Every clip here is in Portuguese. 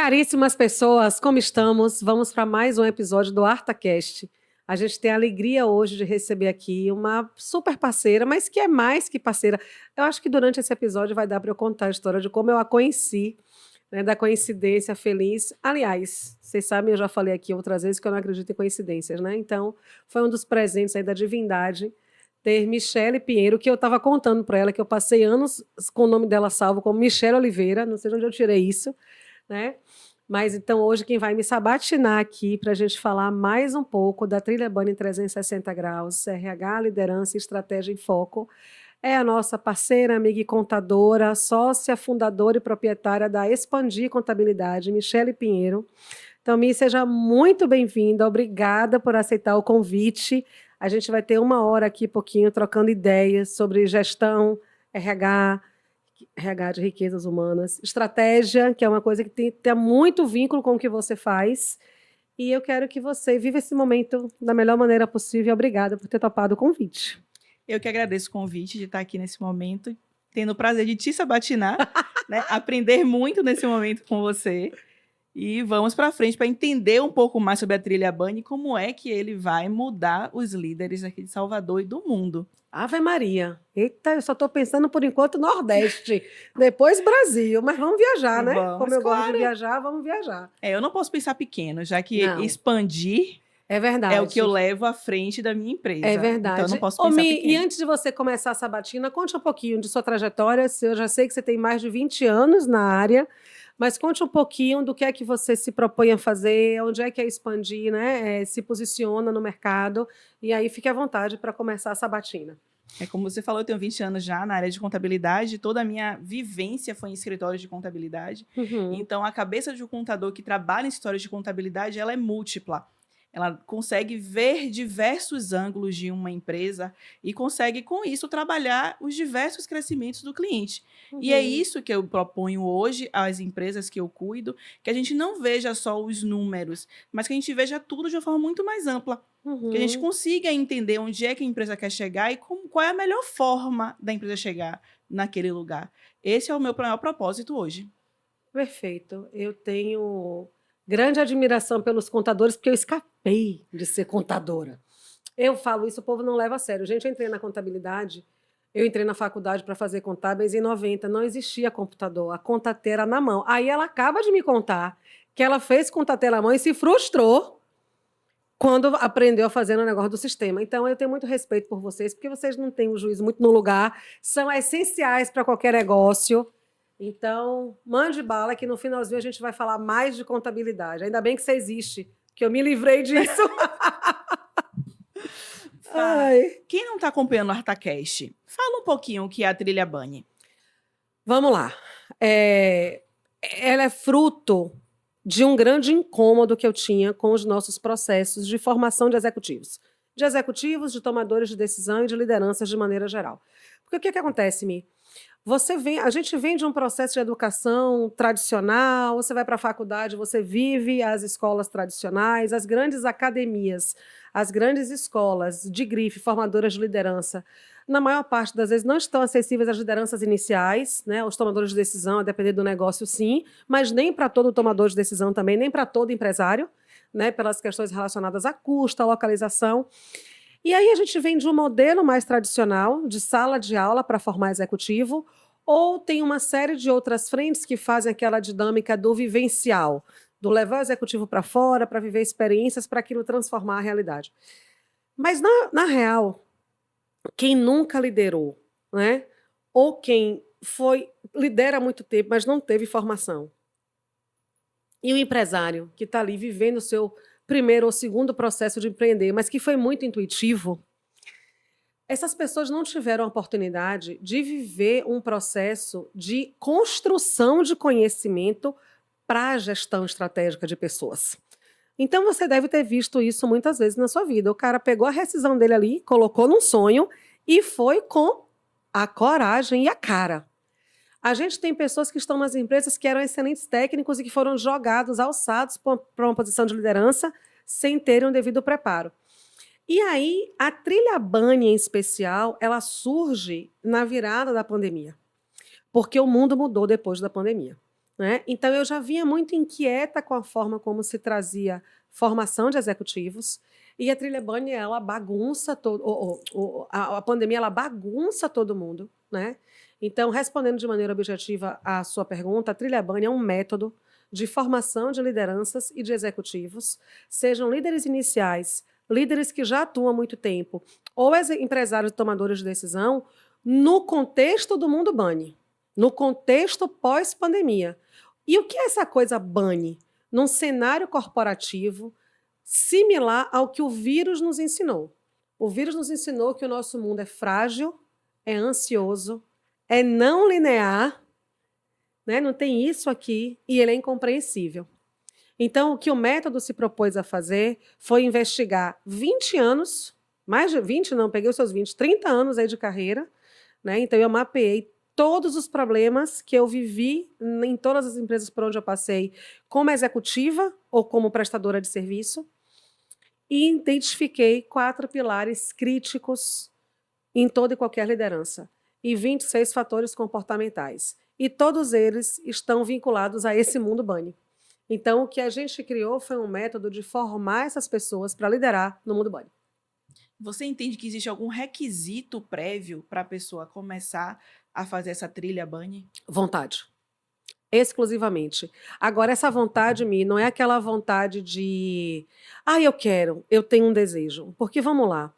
Caríssimas pessoas, como estamos? Vamos para mais um episódio do ArtaCast. A gente tem a alegria hoje de receber aqui uma super parceira, mas que é mais que parceira. Eu acho que durante esse episódio vai dar para eu contar a história de como eu a conheci, né, da coincidência feliz. Aliás, vocês sabem, eu já falei aqui outras vezes que eu não acredito em coincidências, né? Então, foi um dos presentes aí da divindade ter Michele Pinheiro, que eu estava contando para ela que eu passei anos com o nome dela salvo como Michele Oliveira, não sei de onde eu tirei isso, né? Mas então hoje quem vai me sabatinar aqui para a gente falar mais um pouco da Trilha Bunny 360 graus, RH, liderança e estratégia em foco, é a nossa parceira, amiga e contadora, sócia, fundadora e proprietária da Expandir Contabilidade, Michele Pinheiro. Então, Mi, seja muito bem-vinda, obrigada por aceitar o convite. A gente vai ter uma hora aqui, pouquinho, trocando ideias sobre gestão, RH de riquezas humanas, estratégia, que é uma coisa que tem muito vínculo com o que você faz. E eu quero que você viva esse momento da melhor maneira possível. Obrigada por ter topado o convite. Eu que agradeço o convite de estar aqui nesse momento, tendo o prazer de te sabatinar, né? Aprender muito nesse momento com você. E vamos para frente para entender um pouco mais sobre a Trilha Bunny e como é que ele vai mudar os líderes aqui de Salvador e do mundo. Ave Maria. Eita, eu só estou pensando por enquanto Nordeste, depois Brasil, mas vamos viajar, né? Vamos, Como eu claro. gosto de viajar, vamos viajar. Eu não posso pensar pequeno, já que Não. expandir É verdade. é o que eu levo à frente da minha empresa. É verdade. Então eu não posso pensar pequeno. E antes de você começar a sabatina, conte um pouquinho de sua trajetória. Eu já sei que você tem mais de 20 anos na área, mas conte um pouquinho do que é que você se propõe a fazer, onde é que é expandir, né? Se posiciona no mercado, e aí fique à vontade para começar a sabatina. Como você falou, eu tenho 20 anos já na área de contabilidade, toda a minha vivência foi em escritórios de contabilidade. Então, a cabeça de um contador que trabalha em escritórios de contabilidade, ela é múltipla. Ela consegue ver diversos ângulos de uma empresa e consegue, com isso, trabalhar os diversos crescimentos do cliente. E é isso que eu proponho hoje às empresas que eu cuido, que a gente não veja só os números, mas que a gente veja tudo de uma forma muito mais ampla. Que a gente consiga entender onde é que a empresa quer chegar e qual é a melhor forma da empresa chegar naquele lugar. Esse é o meu maior propósito hoje. Perfeito. Eu tenho grande admiração pelos contadores, porque eu escapei de ser contadora. Eu falo isso, o povo não leva a sério. Gente, eu entrei na contabilidade, eu entrei na faculdade para fazer contábeis em 90, não existia computador, a contateira na mão. Aí ela acaba de me contar que ela fez contateira na mão e se frustrou quando aprendeu a fazer o negócio do sistema. Então, eu tenho muito respeito por vocês, porque vocês não têm o juízo muito no lugar, são essenciais para qualquer negócio. Então, mande bala, que no finalzinho a gente vai falar mais de contabilidade. Ainda bem que você existe, que eu me livrei disso. Quem não está acompanhando o ArtaCast, fala um pouquinho o que é a Trilha Bunny. Vamos lá. Ela é fruto de um grande incômodo que eu tinha com os nossos processos de formação de executivos, de tomadores de decisão e de lideranças de maneira geral. Porque o que acontece, Mi? A gente vem de um processo de educação tradicional, você vai para a faculdade, você vive as escolas tradicionais, as grandes academias, as grandes escolas de grife, formadoras de liderança, na maior parte das vezes não estão acessíveis às lideranças iniciais, né, aos tomadores de decisão, a depender do negócio, sim, mas nem para todo tomador de decisão também, nem para todo empresário, né, pelas questões relacionadas a custo, a localização. E aí a gente vem de um modelo mais tradicional, de sala de aula para formar executivo, ou tem uma série de outras frentes que fazem aquela dinâmica do vivencial, do levar o executivo para fora, para viver experiências, para aquilo transformar a realidade. Mas, na real, quem nunca liderou, né? Ou quem lidera há muito tempo, mas não teve formação, e o empresário que está ali vivendo o seu primeiro ou segundo processo de empreender, mas que foi muito intuitivo, essas pessoas não tiveram a oportunidade de viver um processo de construção de conhecimento para a gestão estratégica de pessoas. Então, você deve ter visto isso muitas vezes na sua vida. O cara pegou a rescisão dele ali, colocou num sonho e foi com a coragem e a cara. A gente tem pessoas que estão nas empresas que eram excelentes técnicos e que foram jogados, alçados para uma posição de liderança sem terem o devido preparo. E aí, a Trilha Bunny, em especial, ela surge na virada da pandemia, porque o mundo mudou depois da pandemia. né? Então, eu já vinha muito inquieta com a forma como se trazia formação de executivos, e a Trilha Bunny, ela bagunça todo, a pandemia, ela bagunça todo mundo, né? Então, respondendo de maneira objetiva à sua pergunta, a Trilha Bunny é um método de formação de lideranças e de executivos, sejam líderes iniciais, líderes que já atuam há muito tempo, ou empresários e tomadores de decisão, no contexto do mundo Bunny, no contexto pós-pandemia. E o que é essa coisa Bunny? Num cenário corporativo similar ao que o vírus nos ensinou. O vírus nos ensinou que o nosso mundo é frágil, é ansioso, é não linear, né? Não tem isso aqui, e ele é incompreensível. Então, o que o método se propôs a fazer foi investigar 20 anos, mais de 20, não, peguei os seus 20, 30 anos aí de carreira, né? Então, eu mapeei todos os problemas que eu vivi em todas as empresas por onde eu passei, como executiva ou como prestadora de serviço, e identifiquei 4 pilares críticos em toda e qualquer liderança, e 26 fatores comportamentais. E todos eles estão vinculados a esse mundo Bunny. Então, o que a gente criou foi um método de formar essas pessoas para liderar no mundo Bunny. Você entende que existe algum requisito prévio para a pessoa começar a fazer essa trilha Bunny? Vontade. Exclusivamente. Agora, essa vontade, Mi, não é aquela vontade de eu quero, eu tenho um desejo. Porque, vamos lá,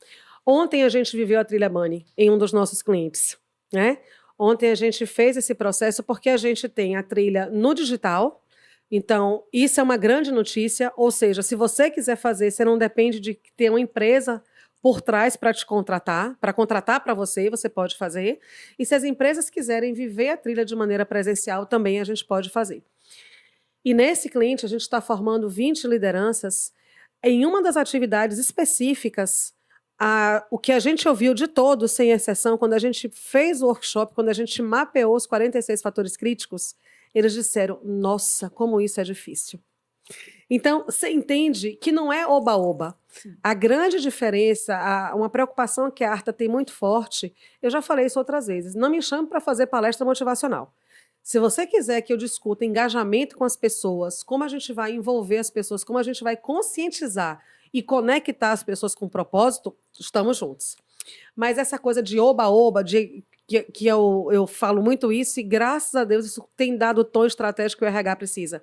ontem a gente viveu a Trilha Bunny em um dos nossos clientes, né? Ontem a gente fez esse processo porque a gente tem a trilha no digital. Então, isso é uma grande notícia, ou seja, se você quiser fazer, você não depende de ter uma empresa por trás para te contratar, para contratar para você, você pode fazer. E se as empresas quiserem viver a trilha de maneira presencial, também a gente pode fazer. E nesse cliente, a gente está formando 20 lideranças em uma das atividades específicas. O que a gente ouviu de todos, sem exceção, quando a gente fez o workshop, quando a gente mapeou os 46 fatores críticos, eles disseram, nossa, como isso é difícil. Então, você entende que não é oba-oba. A grande diferença, uma preocupação que a Arta tem muito forte, eu já falei isso outras vezes, não me chame para fazer palestra motivacional. Se você quiser que eu discuta engajamento com as pessoas, como a gente vai envolver as pessoas, como a gente vai conscientizar e conectar as pessoas com propósito, estamos juntos. Mas essa coisa de oba-oba, que eu falo muito isso, e graças a Deus isso tem dado o tom estratégico que o RH precisa.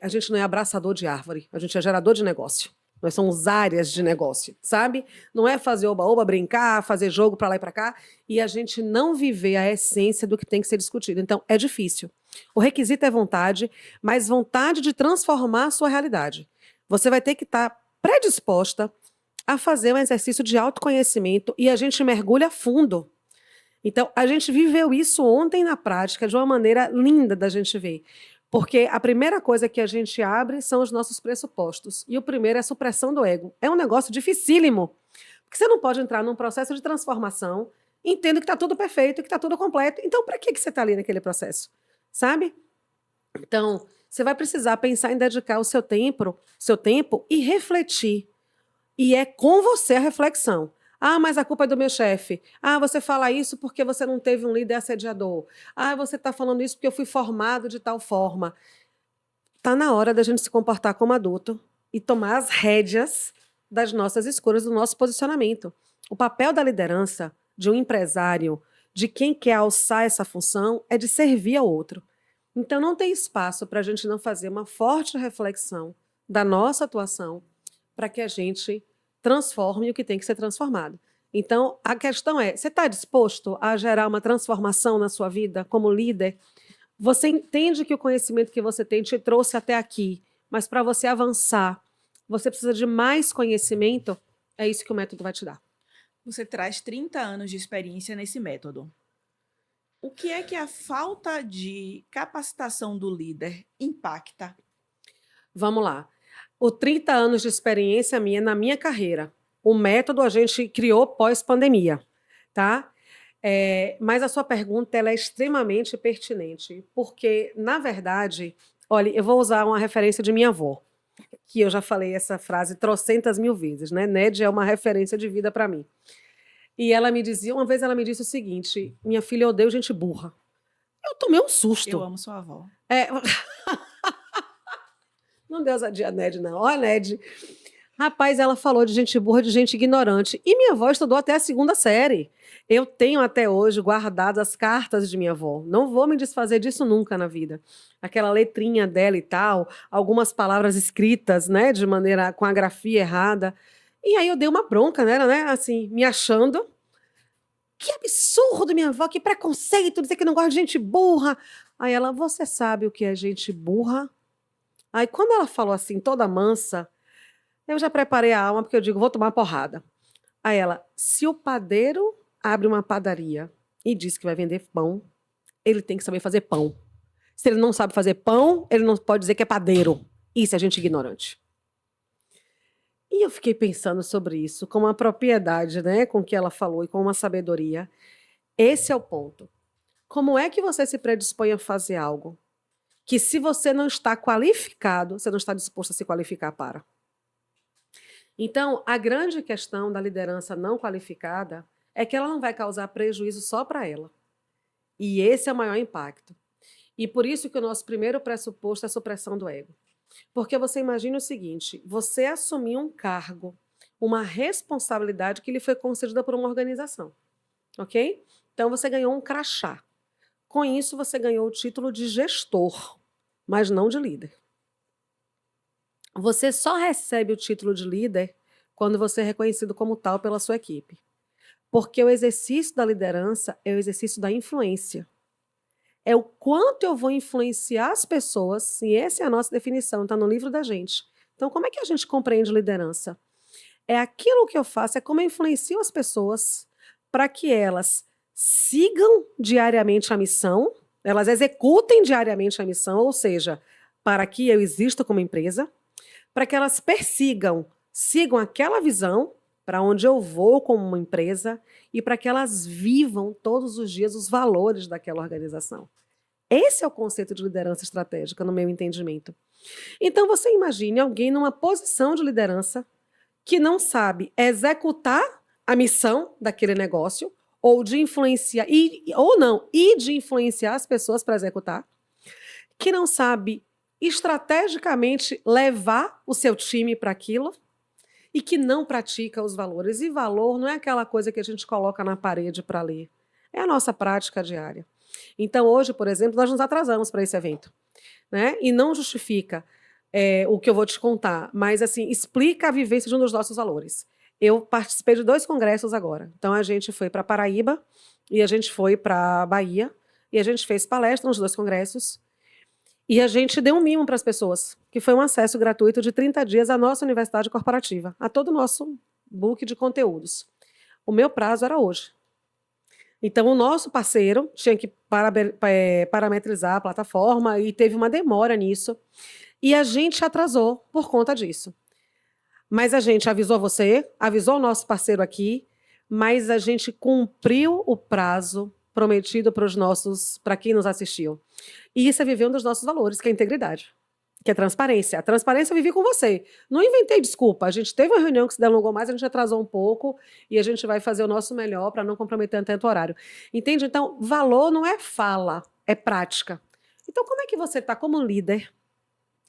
A gente não é abraçador de árvore, a gente é gerador de negócio. Nós somos áreas de negócio, sabe? Não é fazer oba-oba, brincar, fazer jogo para lá e para cá, e a gente não viver a essência do que tem que ser discutido. Então, é difícil. O requisito é vontade, mas vontade de transformar a sua realidade. Você vai ter que estar predisposta a fazer um exercício de autoconhecimento e a gente mergulha fundo. Então, a gente viveu isso ontem na prática de uma maneira linda da gente ver. Porque a primeira coisa que a gente abre são os nossos pressupostos. E o primeiro é a supressão do ego. É um negócio dificílimo. Porque você não pode entrar num processo de transformação entendendo que está tudo perfeito, que está tudo completo. Então, para que você está ali naquele processo? Sabe? Então, você vai precisar pensar em dedicar o seu tempo e refletir. E é com você a reflexão. Mas a culpa é do meu chefe. Você fala isso porque você não teve um líder assediador. Você está falando isso porque eu fui formado de tal forma. Está na hora da gente se comportar como adulto e tomar as rédeas das nossas escolhas, do nosso posicionamento. O papel da liderança, de um empresário, de quem quer alçar essa função, é de servir ao outro. Então, não tem espaço para a gente não fazer uma forte reflexão da nossa atuação para que a gente transforme o que tem que ser transformado. Então, a questão é, você está disposto a gerar uma transformação na sua vida como líder? Você entende que o conhecimento que você tem te trouxe até aqui, mas para você avançar, você precisa de mais conhecimento? É isso que o método vai te dar. Você traz 30 anos de experiência nesse método. O que é que a falta de capacitação do líder impacta? Vamos lá. O 30 anos de experiência minha na minha carreira. O método a gente criou pós-pandemia, tá? Mas a sua pergunta ela é extremamente pertinente, porque, na verdade, olha, eu vou usar uma referência de minha avó, que eu já falei essa frase trocentas mil vezes, né? Ned é uma referência de vida para mim. E ela me dizia, uma vez ela me disse o seguinte, minha filha, eu odeio gente burra. Eu tomei um susto. Eu amo sua avó. Não deu ousadia, Ned, não. Ó, Ned. Rapaz, ela falou de gente burra, de gente ignorante. E minha avó estudou até a 2ª série. Eu tenho até hoje guardadas as cartas de minha avó. Não vou me desfazer disso nunca na vida. Aquela letrinha dela e tal, algumas palavras escritas, né, de maneira com a grafia errada. E aí eu dei uma bronca nela, né, assim, me achando. Que absurdo, minha avó, que preconceito, dizer que não gosta de gente burra. Aí ela, você sabe o que é gente burra? Aí quando ela falou assim, toda mansa, eu já preparei a alma, porque eu digo, vou tomar porrada. Aí ela, se o padeiro abre uma padaria e diz que vai vender pão, ele tem que saber fazer pão. Se ele não sabe fazer pão, ele não pode dizer que é padeiro. Isso é gente ignorante. E eu fiquei pensando sobre isso, com uma propriedade, né, com que ela falou e com uma sabedoria. Esse é o ponto. Como é que você se predispõe a fazer algo que, se você não está qualificado, você não está disposto a se qualificar para? Então, a grande questão da liderança não qualificada é que ela não vai causar prejuízo só para ela. E esse é o maior impacto. E por isso que o nosso primeiro pressuposto é a supressão do ego. Porque você imagina o seguinte, você assumir um cargo, uma responsabilidade que lhe foi concedida por uma organização, ok? Então, você ganhou um crachá. Com isso, você ganhou o título de gestor, mas não de líder. Você só recebe o título de líder quando você é reconhecido como tal pela sua equipe. Porque o exercício da liderança é o exercício da influência. É o quanto eu vou influenciar as pessoas, e essa é a nossa definição, está no livro da gente. Então, como é que a gente compreende liderança? É aquilo que eu faço, é como eu influencio as pessoas para que elas sigam diariamente a missão, elas executem diariamente a missão, ou seja, para que eu exista como empresa, para que elas sigam aquela visão para onde eu vou como uma empresa e para que elas vivam todos os dias os valores daquela organização. Esse é o conceito de liderança estratégica, no meu entendimento. Então, você imagine alguém numa posição de liderança que não sabe executar a missão daquele negócio ou de influenciar, e de influenciar as pessoas para executar, que não sabe estrategicamente levar o seu time para aquilo e que não pratica os valores. E valor não é aquela coisa que a gente coloca na parede para ler. É a nossa prática diária. Então, hoje, por exemplo, nós nos atrasamos para esse evento, né? E não justifica o que eu vou te contar, mas assim, explica a vivência de um dos nossos valores. Eu participei de 2 congressos agora. Então, a gente foi para Paraíba e a gente foi para Bahia e a gente fez palestra nos 2 congressos. E a gente deu um mimo para as pessoas, que foi um acesso gratuito de 30 dias à nossa universidade corporativa, a todo o nosso book de conteúdos. O meu prazo era hoje. Então, o nosso parceiro tinha que parametrizar a plataforma e teve uma demora nisso. E a gente atrasou por conta disso. Mas a gente avisou você, avisou o nosso parceiro aqui, mas a gente cumpriu o prazo prometido para quem nos assistiu. E isso é viver um dos nossos valores, que é a integridade, que é transparência. A transparência eu vivi com você. Não inventei desculpa. A gente teve uma reunião que se delongou mais, a gente atrasou um pouco e a gente vai fazer o nosso melhor para não comprometer tanto o horário. Entende? Então, valor não é fala, é prática. Então, como é que você está como líder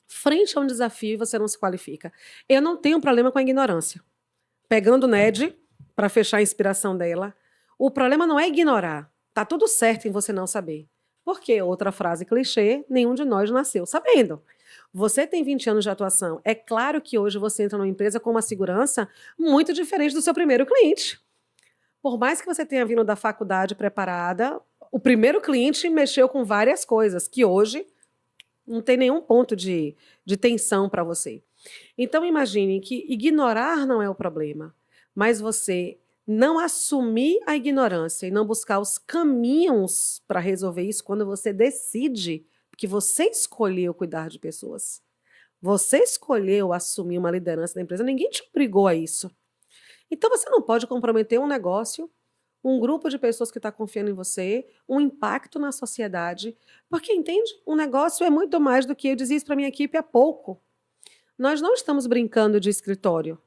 frente a um desafio e você não se qualifica? Eu não tenho problema com a ignorância. Pegando o Ned, para fechar a inspiração dela, o problema não é ignorar. Tá tudo certo em você não saber. Porque, outra frase clichê, nenhum de nós nasceu sabendo. Você tem 20 anos de atuação. É claro que hoje você entra numa empresa com uma segurança muito diferente do seu primeiro cliente. Por mais que você tenha vindo da faculdade preparada, o primeiro cliente mexeu com várias coisas que hoje não tem nenhum ponto de tensão para você. Então, imagine que ignorar não é o problema, mas você não assumir a ignorância e não buscar os caminhos para resolver isso quando você decide que você escolheu cuidar de pessoas. Você escolheu assumir uma liderança da empresa, ninguém te obrigou a isso. Então, você não pode comprometer um negócio, um grupo de pessoas que está confiando em você, um impacto na sociedade, porque, entende? Um negócio é muito mais do que eu dizia isso para minha equipe há pouco. Nós não estamos brincando de escritório.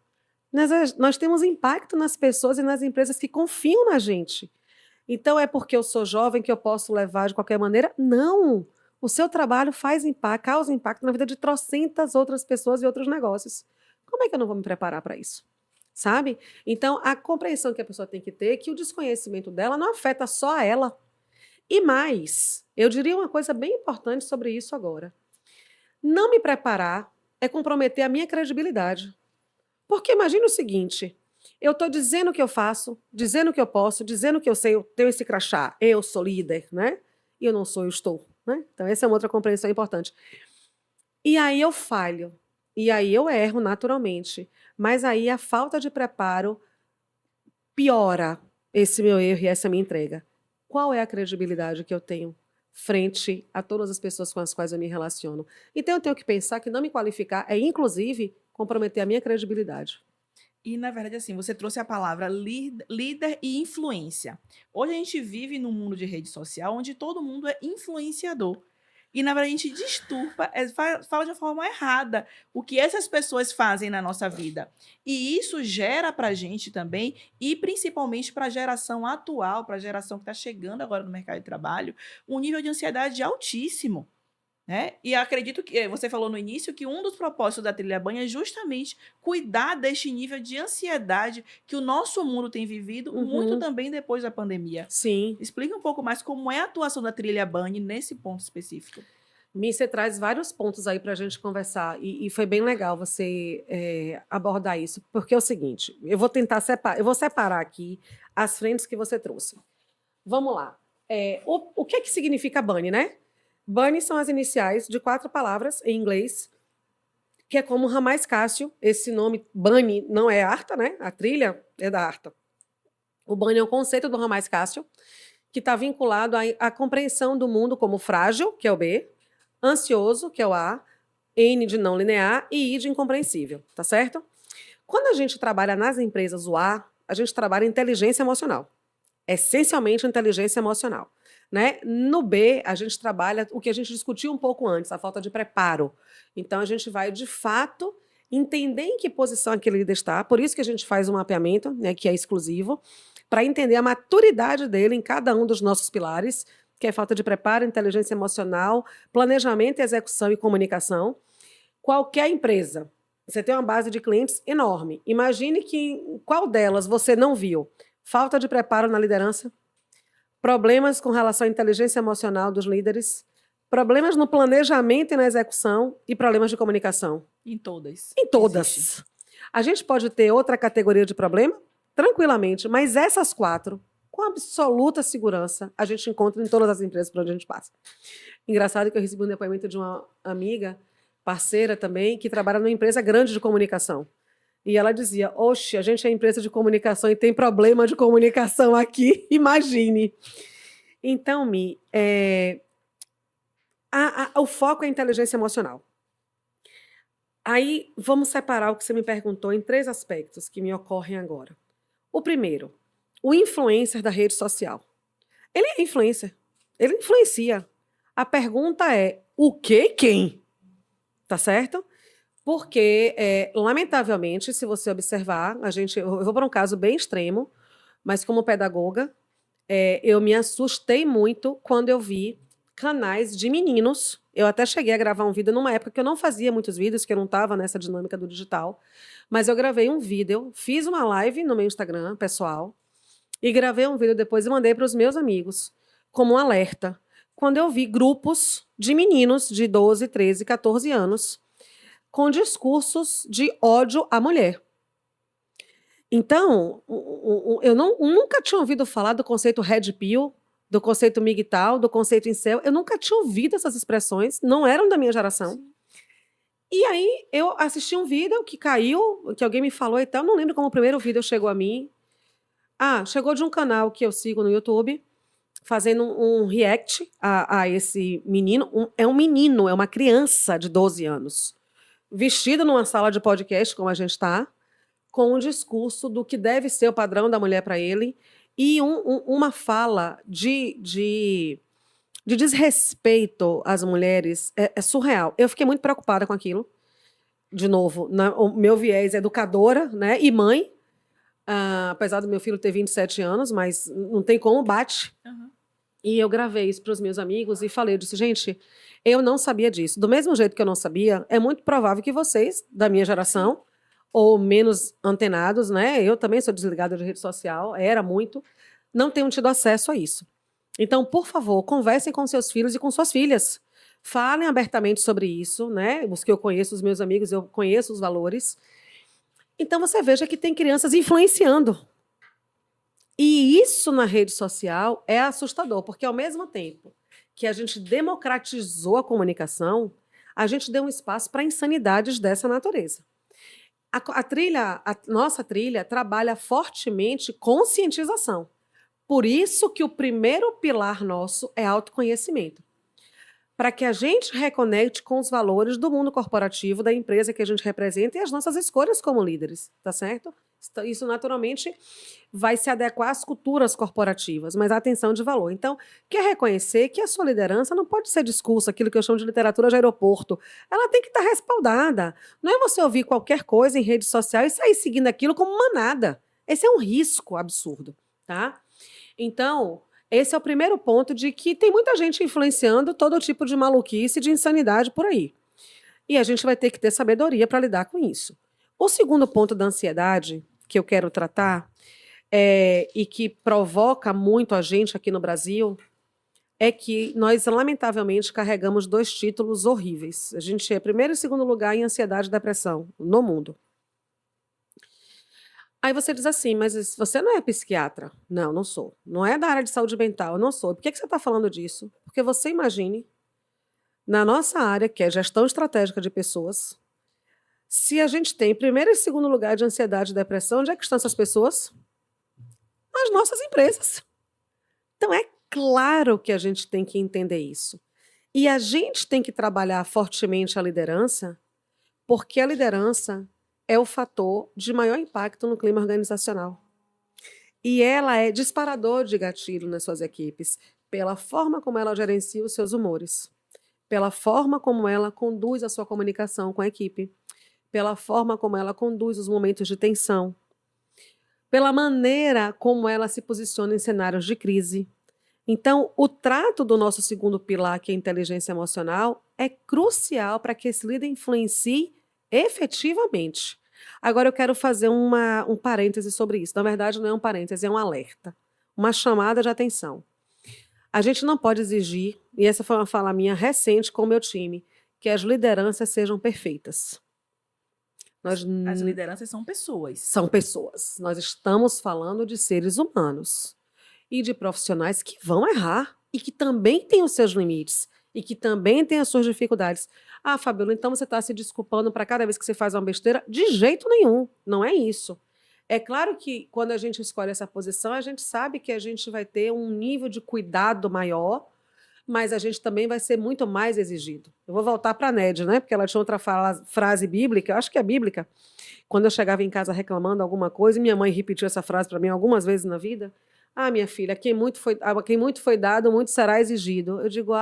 Nós temos impacto nas pessoas e nas empresas que confiam na gente. Então é porque eu sou jovem que eu posso levar de qualquer maneira? Não! O seu trabalho faz impacto, causa impacto na vida de trocentas outras pessoas e outros negócios. Como é que eu não vou me preparar para isso? Sabe? Então, a compreensão que a pessoa tem que ter é que o desconhecimento dela não afeta só a ela. E mais, eu diria uma coisa bem importante sobre isso agora. Não me preparar é comprometer a minha credibilidade. Porque imagine o seguinte, eu estou dizendo o que eu faço, dizendo o que eu posso, dizendo que eu sei, eu tenho esse crachá, eu sou líder, né? E eu não sou, eu estou, né? Então, essa é uma outra compreensão importante. E aí eu falho, e aí eu erro naturalmente, mas aí a falta de preparo piora esse meu erro e essa minha entrega. Qual é a credibilidade que eu tenho frente a todas as pessoas com as quais eu me relaciono? Então eu tenho que pensar que não me qualificar é, inclusive, comprometer a minha credibilidade. E, na verdade, assim, você trouxe a palavra líder e influência. Hoje a gente vive num mundo de rede social onde todo mundo é influenciador. E, na verdade, a gente disturba, fala de uma forma errada o que essas pessoas fazem na nossa vida. E isso gera para a gente também, e principalmente para a geração atual, para a geração que está chegando agora no mercado de trabalho, um nível de ansiedade altíssimo. Né? E acredito que você falou no início que um dos propósitos da Trilha Banha é justamente cuidar deste nível de ansiedade que o nosso mundo tem vivido, muito também depois da pandemia. Sim. Explica um pouco mais como é a atuação da Trilha Banha nesse ponto específico. Mi, você traz vários pontos aí para a gente conversar e foi bem legal você abordar isso, porque é o seguinte, eu vou tentar separar aqui as frentes que você trouxe. Vamos lá. O que significa BANI, né? BANI são as iniciais de 4 palavras em inglês, que é como Ramais Cássio. Esse nome, BANI, não é Arta, né? A trilha é da Arta. O BANI é um conceito do Ramais Cássio, que está vinculado à compreensão do mundo como frágil, que é o B, ansioso, que é o A, N de não linear e I de incompreensível, tá certo? Quando a gente trabalha nas empresas o A gente trabalha inteligência emocional. Essencialmente inteligência emocional. Né? No B, a gente trabalha o que a gente discutiu um pouco antes, a falta de preparo. Então, a gente vai, de fato, entender em que posição aquele líder está, por isso que a gente faz um mapeamento, né, que é exclusivo, para entender a maturidade dele em cada um dos nossos pilares, que é falta de preparo, inteligência emocional, planejamento, execução e comunicação. Qualquer empresa, você tem uma base de clientes enorme. Imagine que qual delas você não viu? Falta de preparo na liderança, problemas com relação à inteligência emocional dos líderes, problemas no planejamento e na execução e problemas de comunicação. Em todas. Em todas. Existe. A gente pode ter outra categoria de problema? Tranquilamente, mas essas 4, com absoluta segurança, a gente encontra em todas as empresas por onde a gente passa. Engraçado que eu recebi um depoimento de uma amiga, parceira também, que trabalha numa empresa grande de comunicação. E ela dizia, oxe, a gente é empresa de comunicação e tem problema de comunicação aqui, imagine. Então, Mi, o foco é a inteligência emocional. Aí, vamos separar o que você me perguntou em 3 aspectos que me ocorrem agora. O primeiro, o influencer da rede social. Ele é influencer, ele influencia. A pergunta é, o que quem? Tá certo? Porque, lamentavelmente, se você observar, eu vou para um caso bem extremo, mas como pedagoga, eu me assustei muito quando eu vi canais de meninos. Eu até cheguei a gravar um vídeo numa época que eu não fazia muitos vídeos, que eu não estava nessa dinâmica do digital, mas eu gravei um vídeo, fiz uma live no meu Instagram pessoal e gravei um vídeo depois e mandei para os meus amigos como um alerta. Quando eu vi grupos de meninos de 12, 13, 14 anos com discursos de ódio à mulher. Então, eu nunca tinha ouvido falar do conceito Red Pill, do conceito MGTOW, do conceito Incel. Eu nunca tinha ouvido essas expressões, não eram da minha geração. Sim. E aí, eu assisti um vídeo que caiu, que alguém me falou e tal, não lembro como o primeiro vídeo chegou a mim. Chegou de um canal que eu sigo no YouTube, fazendo um react a esse menino. É um menino, é uma criança de 12 anos. Vestido numa sala de podcast, como a gente está, com um discurso do que deve ser o padrão da mulher para ele e uma fala de desrespeito às mulheres é surreal. Eu fiquei muito preocupada com aquilo. De novo, o meu viés educadora, né, e mãe. apesar do meu filho ter 27 anos, mas não tem como, bate. Uhum. E eu gravei isso para os meus amigos e falei, eu disse, gente, eu não sabia disso. Do mesmo jeito que eu não sabia, é muito provável que vocês, da minha geração, ou menos antenados, né? Eu também sou desligada de rede social, era muito, não tenham tido acesso a isso. Então, por favor, conversem com seus filhos e com suas filhas. Falem abertamente sobre isso, né? Os que eu conheço, os meus amigos, eu conheço os valores. Então, você veja que tem crianças influenciando. E isso na rede social é assustador, porque ao mesmo tempo que a gente democratizou a comunicação, a gente deu um espaço para insanidades dessa natureza. A nossa trilha trabalha fortemente conscientização. Por isso que o primeiro pilar nosso é autoconhecimento. Para que a gente reconecte com os valores do mundo corporativo, da empresa que a gente representa e as nossas escolhas como líderes, tá certo? Isso naturalmente vai se adequar às culturas corporativas, mas a atenção de valor. Então, quer reconhecer que a sua liderança não pode ser discurso, aquilo que eu chamo de literatura de aeroporto. Ela tem que estar respaldada. Não é você ouvir qualquer coisa em rede social e sair seguindo aquilo como manada. Esse é um risco absurdo, tá? Então, esse é o primeiro ponto de que tem muita gente influenciando todo tipo de maluquice, de insanidade por aí. E a gente vai ter que ter sabedoria para lidar com isso. O segundo ponto da ansiedade que eu quero tratar e que provoca muito a gente aqui no Brasil é que nós, lamentavelmente, carregamos 2 títulos horríveis. A gente é primeiro e segundo lugar em ansiedade e depressão no mundo. Aí você diz assim, mas você não é psiquiatra? Não, não sou. Não é da área de saúde mental, eu não sou. Por que você está falando disso? Porque você imagine, na nossa área, que é gestão estratégica de pessoas, se a gente tem primeiro e segundo lugar de ansiedade e depressão, onde é que estão essas pessoas? Nas nossas empresas. Então é claro que a gente tem que entender isso. E a gente tem que trabalhar fortemente a liderança, porque a liderança é o fator de maior impacto no clima organizacional. E ela é disparador de gatilho nas suas equipes, pela forma como ela gerencia os seus humores, pela forma como ela conduz a sua comunicação com a equipe, pela forma como ela conduz os momentos de tensão, pela maneira como ela se posiciona em cenários de crise. Então, o trato do nosso segundo pilar, que é a inteligência emocional, é crucial para que esse líder influencie efetivamente. Agora, eu quero fazer um parêntese sobre isso. Na verdade, não é um parêntese, é um alerta, uma chamada de atenção. A gente não pode exigir, e essa foi uma fala minha recente com o meu time, que as lideranças sejam perfeitas. As lideranças são pessoas. São pessoas. Nós estamos falando de seres humanos e de profissionais que vão errar e que também têm os seus limites e que também têm as suas dificuldades. Ah, Fabíola, então você está se desculpando para cada vez que você faz uma besteira? De jeito nenhum, não é isso. É claro que quando a gente escolhe essa posição, a gente sabe que a gente vai ter um nível de cuidado maior, mas a gente também vai ser muito mais exigido. Eu vou voltar para a Ned, né? Porque ela tinha outra frase bíblica, eu acho que é bíblica. Quando eu chegava em casa reclamando alguma coisa, e minha mãe repetiu essa frase para mim algumas vezes na vida. Ah, minha filha, quem muito foi dado, muito será exigido. Eu digo,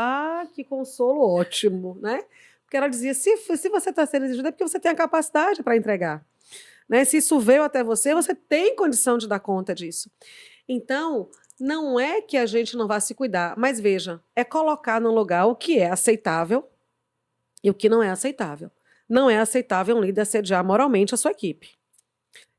que consolo ótimo, né? Porque ela dizia, se você está sendo exigido é porque você tem a capacidade para entregar. Né? Se isso veio até você, você tem condição de dar conta disso. Então, não é que a gente não vá se cuidar, mas veja, é colocar no lugar o que é aceitável e o que não é aceitável. Não é aceitável um líder assediar moralmente a sua equipe.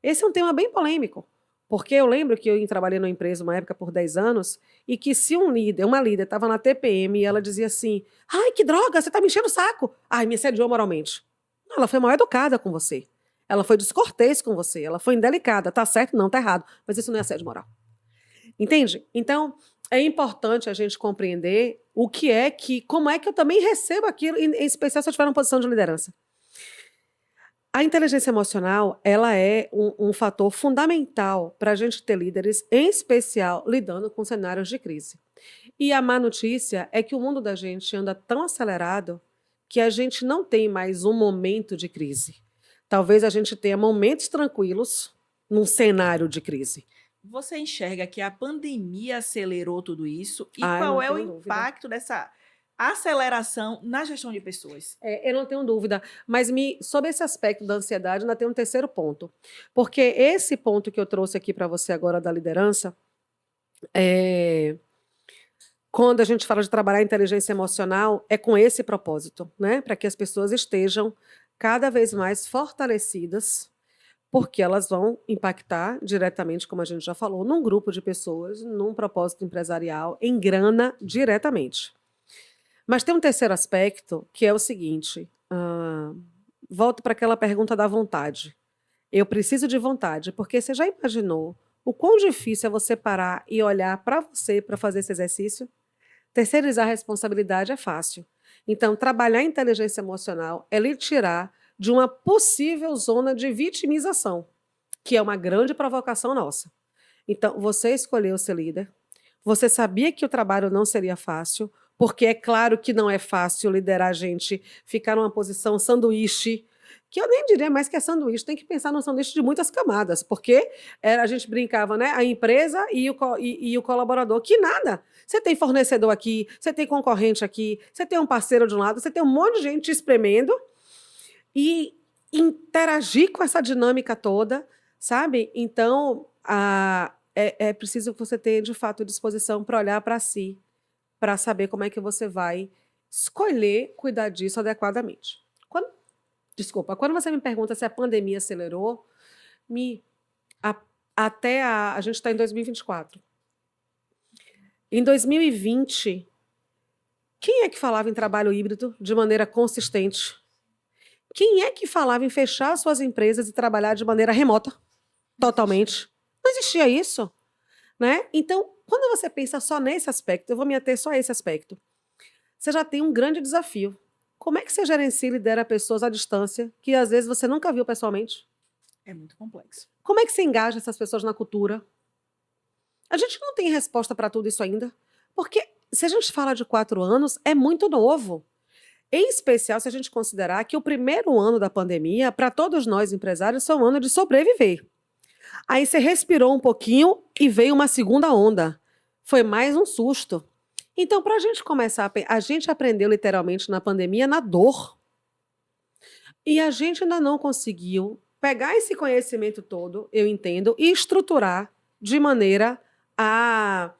Esse é um tema bem polêmico, porque eu lembro que eu trabalhei numa empresa uma época por 10 anos e que se uma líder estava na TPM e ela dizia assim, ai, que droga, você está me enchendo o saco. Ai, me assediou moralmente. Não, ela foi mal educada com você. Ela foi descortês com você. Ela foi indelicada. Tá certo? Não, tá errado. Mas isso não é assédio moral. Entende? Então, é importante a gente compreender como é que eu também recebo aquilo, em especial se eu estiver numa posição de liderança. A inteligência emocional, ela é um fator fundamental para a gente ter líderes, em especial lidando com cenários de crise. E a má notícia é que o mundo da gente anda tão acelerado que a gente não tem mais um momento de crise. Talvez a gente tenha momentos tranquilos num cenário de crise. Você enxerga que a pandemia acelerou tudo isso? E qual é o impacto dessa aceleração na gestão de pessoas. Eu não tenho dúvida. Mas sobre esse aspecto da ansiedade, ainda tem um terceiro ponto. Porque esse ponto que eu trouxe aqui para você agora da liderança, quando a gente fala de trabalhar a inteligência emocional, é com esse propósito, né? Para que as pessoas estejam cada vez mais fortalecidas, porque elas vão impactar diretamente, como a gente já falou, num grupo de pessoas, num propósito empresarial, em grana diretamente. Mas tem um terceiro aspecto, que é o seguinte, volto para aquela pergunta da vontade. Eu preciso de vontade, porque você já imaginou o quão difícil é você parar e olhar para você para fazer esse exercício? Terceirizar a responsabilidade é fácil. Então, trabalhar a inteligência emocional é lhe tirar de uma possível zona de vitimização, que é uma grande provocação nossa. Então, você escolheu ser líder, você sabia que o trabalho não seria fácil, porque é claro que não é fácil liderar a gente, ficar numa posição sanduíche, que eu nem diria mais que é sanduíche, tem que pensar num sanduíche de muitas camadas, porque a gente brincava, né? A empresa e o colaborador, que nada. Você tem fornecedor aqui, você tem concorrente aqui, você tem um parceiro de um lado, você tem um monte de gente te espremendo e interagir com essa dinâmica toda, sabe? Então, é preciso que você tenha, de fato, disposição para olhar para si, para saber como é que você vai escolher cuidar disso adequadamente. Quando você me pergunta se a pandemia acelerou, a gente está em 2024. Em 2020, quem é que falava em trabalho híbrido de maneira consistente? Quem é que falava em fechar suas empresas e trabalhar de maneira remota? Totalmente. Não existia isso, né? Então, quando você pensa só nesse aspecto, eu vou me ater só a esse aspecto, você já tem um grande desafio. Como é que você gerencia e lidera pessoas à distância que às vezes você nunca viu pessoalmente? É muito complexo. Como é que você engaja essas pessoas na cultura? A gente não tem resposta para tudo isso ainda, porque se a gente fala de 4 anos, é muito novo. Em especial se a gente considerar que o primeiro ano da pandemia, para todos nós empresários, foi um ano de sobreviver. Aí você respirou um pouquinho e veio uma segunda onda. Foi mais um susto. Então, para a gente começar, a gente aprendeu literalmente na pandemia na dor. E a gente ainda não conseguiu pegar esse conhecimento todo, eu entendo, e estruturar de maneira a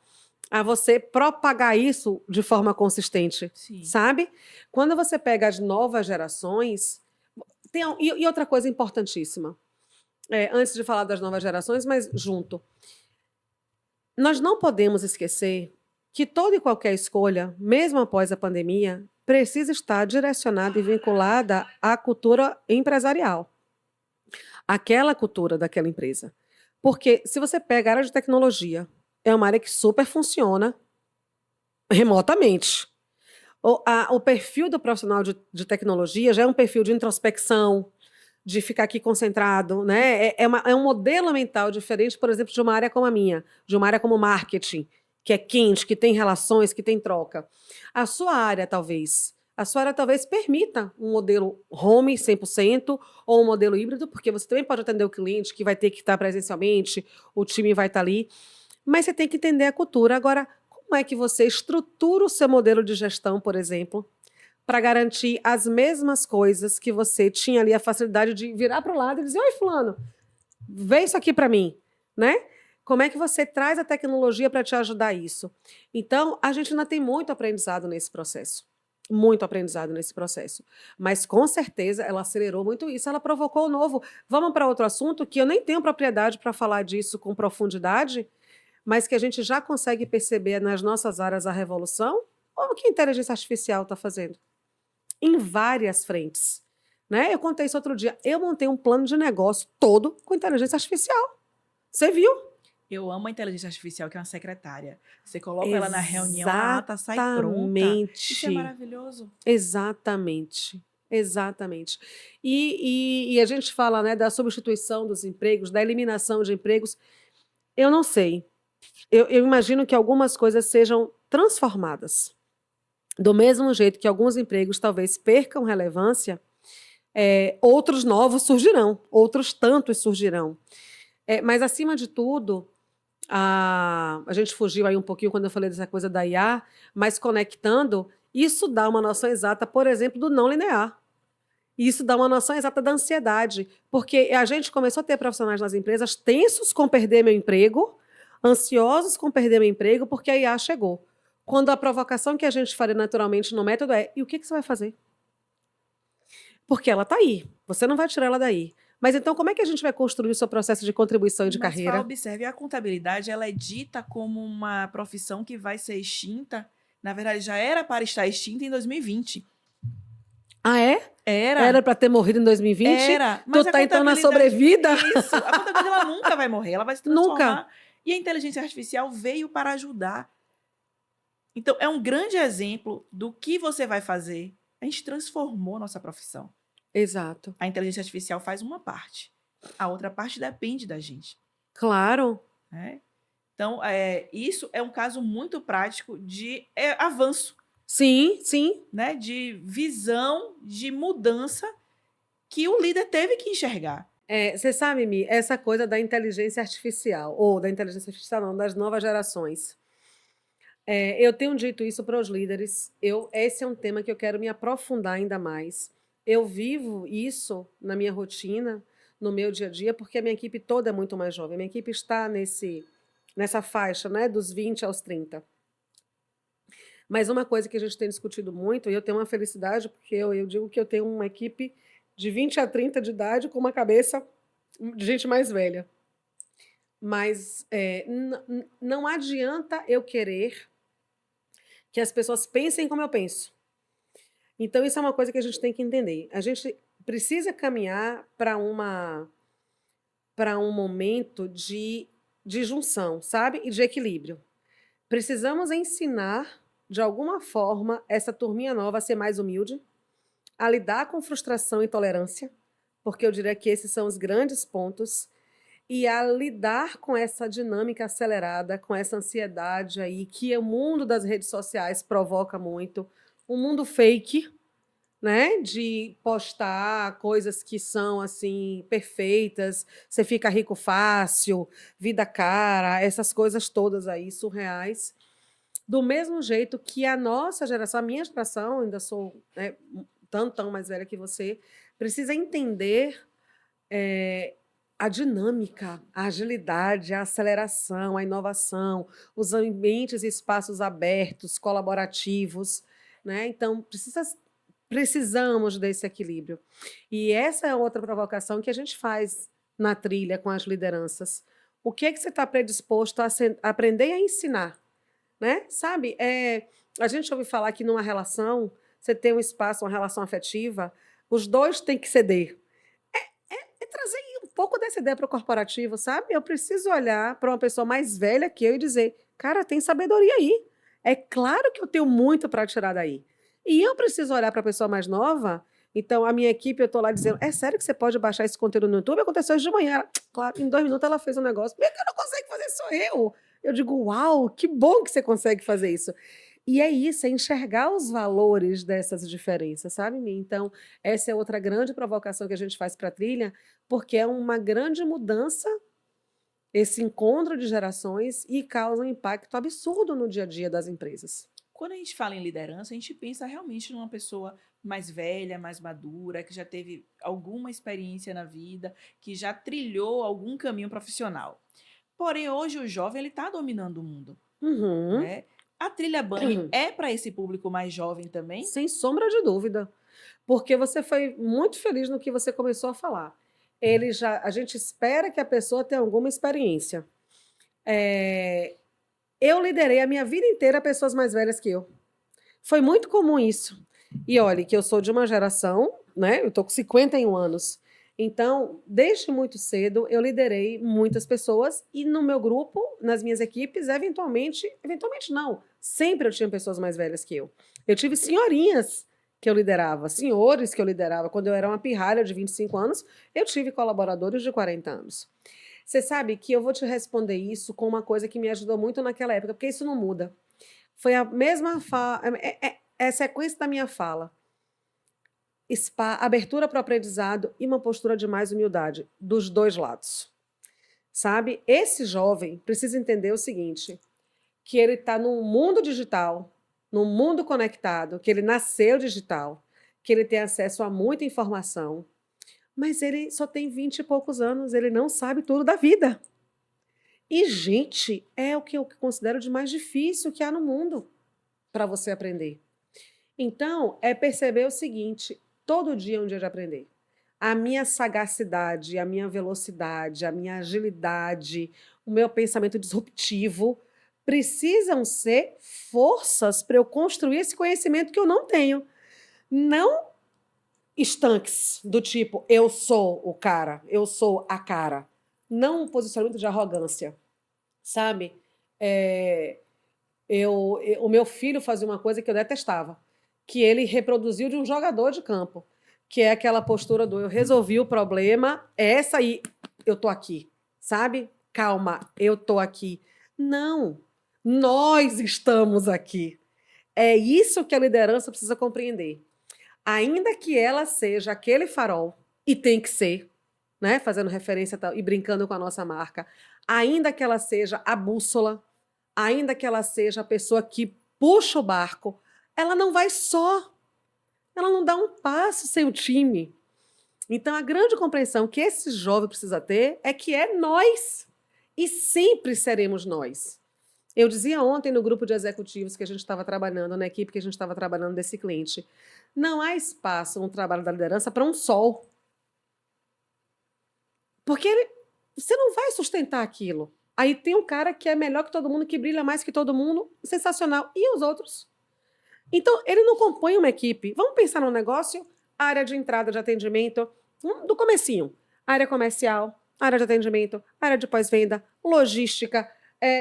você propagar isso de forma consistente, Sim. sabe? Quando você pega as novas gerações... E outra coisa importantíssima, antes de falar das novas gerações, mas junto. Nós não podemos esquecer que toda e qualquer escolha, mesmo após a pandemia, precisa estar direcionada e vinculada à cultura empresarial. Aquela cultura daquela empresa. Porque se você pega a área de tecnologia, é uma área que super funciona remotamente. O perfil do profissional de tecnologia já é um perfil de introspecção, de ficar aqui concentrado, né? É um modelo mental diferente, por exemplo, de uma área como a minha, de uma área como marketing, que é quente, que tem relações, que tem troca. A sua área talvez permita um modelo home 100% ou um modelo híbrido, porque você também pode atender o cliente que vai ter que estar presencialmente, o time vai estar ali, mas você tem que entender a cultura. Agora, como é que você estrutura o seu modelo de gestão, por exemplo, para garantir as mesmas coisas que você tinha ali a facilidade de virar para o lado e dizer: oi, fulano, vê isso aqui para mim, né? Como é que você traz a tecnologia para te ajudar a isso? Então, a gente ainda tem muito aprendizado nesse processo. Muito aprendizado nesse processo. Mas, com certeza, ela acelerou muito isso. Ela provocou o novo. Vamos para outro assunto que eu nem tenho propriedade para falar disso com profundidade, mas que a gente já consegue perceber nas nossas áreas a revolução. O que a inteligência artificial está fazendo? Em várias frentes, né? Eu contei isso outro dia. Eu montei um plano de negócio todo com inteligência artificial. Você viu? Eu amo a inteligência artificial, que é uma secretária. Você coloca ela na reunião, a ata sai pronta. Isso é maravilhoso. Exatamente. Exatamente. E a gente fala, né, da substituição dos empregos, da eliminação de empregos. Eu não sei. Eu imagino que algumas coisas sejam transformadas. Do mesmo jeito que alguns empregos talvez percam relevância, outros novos surgirão, outros tantos surgirão. Mas, acima de tudo, A gente fugiu aí um pouquinho quando eu falei dessa coisa da IA, mas conectando, isso dá uma noção exata, por exemplo, do não linear. Isso dá uma noção exata da ansiedade, porque a gente começou a ter profissionais nas empresas tensos com perder meu emprego, ansiosos com perder meu emprego, porque a IA chegou. Quando a provocação que a gente faria naturalmente no método é: e o que você vai fazer? Porque ela está aí, você não vai tirar ela daí. Mas então, como é que a gente vai construir o seu processo de contribuição e de Mas, Fá, carreira? observe, a contabilidade ela é dita como uma profissão que vai ser extinta. Na verdade, já era para estar extinta em 2020. Ah, é? Era. Era para ter morrido em 2020? Era. Mas Tu tá então na sobrevida? Isso. A contabilidade ela nunca vai morrer, ela vai se transformar. Nunca. E a inteligência artificial veio para ajudar. Então, é um grande exemplo do que você vai fazer. A gente transformou a nossa profissão. Exato. A inteligência artificial faz uma parte. A outra parte depende da gente. Claro. Né? Então, isso é um caso muito prático de avanço. Sim, sim. Né? De visão, de mudança que o líder teve que enxergar. Você sabe, Mi, essa coisa da inteligência artificial, ou da inteligência artificial não, das novas gerações. Eu tenho dito isso para os líderes, esse é um tema que eu quero me aprofundar ainda mais. Eu vivo isso na minha rotina, no meu dia a dia, porque a minha equipe toda é muito mais jovem. A minha equipe está nessa faixa, né, dos 20 aos 30. Mas uma coisa que a gente tem discutido muito, e eu tenho uma felicidade, porque eu digo que eu tenho uma equipe de 20 a 30 de idade com uma cabeça de gente mais velha. Mas não adianta eu querer que as pessoas pensem como eu penso. Então, isso é uma coisa que a gente tem que entender. A gente precisa caminhar para um momento de junção, sabe? E de equilíbrio. Precisamos ensinar, de alguma forma, essa turminha nova a ser mais humilde, a lidar com frustração e tolerância, porque eu diria que esses são os grandes pontos, e a lidar com essa dinâmica acelerada, com essa ansiedade aí que o mundo das redes sociais provoca muito, um mundo fake, né, de postar coisas que são assim perfeitas, você fica rico fácil, vida cara, essas coisas todas aí surreais. Do mesmo jeito que a nossa geração, a minha geração, ainda sou, né, tão mais velha que você, precisa entender a dinâmica, a agilidade, a aceleração, a inovação, os ambientes e espaços abertos, colaborativos, né? Então, precisamos desse equilíbrio. E essa é outra provocação que a gente faz na trilha com as lideranças. O que é que você está predisposto a aprender e a ensinar? Né? Sabe, a gente ouve falar que numa relação, você tem um espaço, uma relação afetiva, os dois têm que ceder. É trazer um pouco dessa ideia para o corporativo, sabe? Eu preciso olhar para uma pessoa mais velha que eu e dizer, cara, tem sabedoria aí. É claro que eu tenho muito para tirar daí. E eu preciso olhar para a pessoa mais nova. Então, a minha equipe, eu estou lá dizendo, é sério que você pode baixar esse conteúdo no YouTube? Aconteceu hoje de manhã. Claro, em 2 minutos ela fez um negócio. Quem não consegue fazer sou eu. Eu digo, uau, que bom que você consegue fazer isso. E é isso, é enxergar os valores dessas diferenças, sabe, Mi? Então, essa é outra grande provocação que a gente faz para a trilha, porque é uma grande mudança, esse encontro de gerações, e causa um impacto absurdo no dia a dia das empresas. Quando a gente fala em liderança, a gente pensa realmente numa pessoa mais velha, mais madura, que já teve alguma experiência na vida, que já trilhou algum caminho profissional. Porém, hoje o jovem está dominando o mundo. Uhum. Né? A Trilha Bang é para esse público mais jovem também? Sem sombra de dúvida. Porque você foi muito feliz no que você começou a falar. A gente espera que a pessoa tenha alguma experiência. Eu liderei a minha vida inteira pessoas mais velhas que eu. Foi muito comum isso. E olha, que eu sou de uma geração, né? Eu estou com 51 anos. Então, desde muito cedo, eu liderei muitas pessoas e no meu grupo, nas minhas equipes, eventualmente não, sempre eu tinha pessoas mais velhas que eu. Eu tive senhorinhas que eu liderava, senhores que eu liderava. Quando eu era uma pirralha de 25 anos, eu tive colaboradores de 40 anos. Você sabe que eu vou te responder isso com uma coisa que me ajudou muito naquela época, porque isso não muda. Foi a mesma fala, é a sequência da minha fala. Abertura para o aprendizado e uma postura de mais humildade, dos dois lados. sabe? Esse jovem precisa entender o seguinte, que ele está num mundo digital, num mundo conectado, que ele nasceu digital, que ele tem acesso a muita informação, mas ele só tem 20 e poucos anos, ele não sabe tudo da vida. E, gente, é o que eu considero de mais difícil que há no mundo para você aprender. Então, é perceber o seguinte, todo dia é um dia de aprender. A minha sagacidade, a minha velocidade, a minha agilidade, o meu pensamento disruptivo precisam ser forças para eu construir esse conhecimento que eu não tenho. Não estanques do tipo, eu sou o cara, eu sou a cara. Não um posicionamento de arrogância, sabe? O meu filho fazia uma coisa que eu detestava, que ele reproduziu de um jogador de campo, que é aquela postura do eu resolvi o problema, é essa aí, eu tô aqui, sabe? Calma, eu tô aqui. Não, nós estamos aqui. É isso que a liderança precisa compreender. Ainda que ela seja aquele farol, e tem que ser, né? Fazendo referência e brincando com a nossa marca, ainda que ela seja a bússola, ainda que ela seja a pessoa que puxa o barco, ela não vai só. Ela não dá um passo sem o time. Então, a grande compreensão que esse jovem precisa ter é que é nós. E sempre seremos nós. Eu dizia ontem no grupo de executivos que a gente estava trabalhando, na equipe que a gente estava trabalhando desse cliente, não há espaço no trabalho da liderança para um sol. Porque você não vai sustentar aquilo. Aí tem um cara que é melhor que todo mundo, que brilha mais que todo mundo, sensacional. E os outros? Então, ele não compõe uma equipe. Vamos pensar no negócio, área de entrada de atendimento, do comecinho. Área comercial, área de atendimento, área de pós-venda, logística,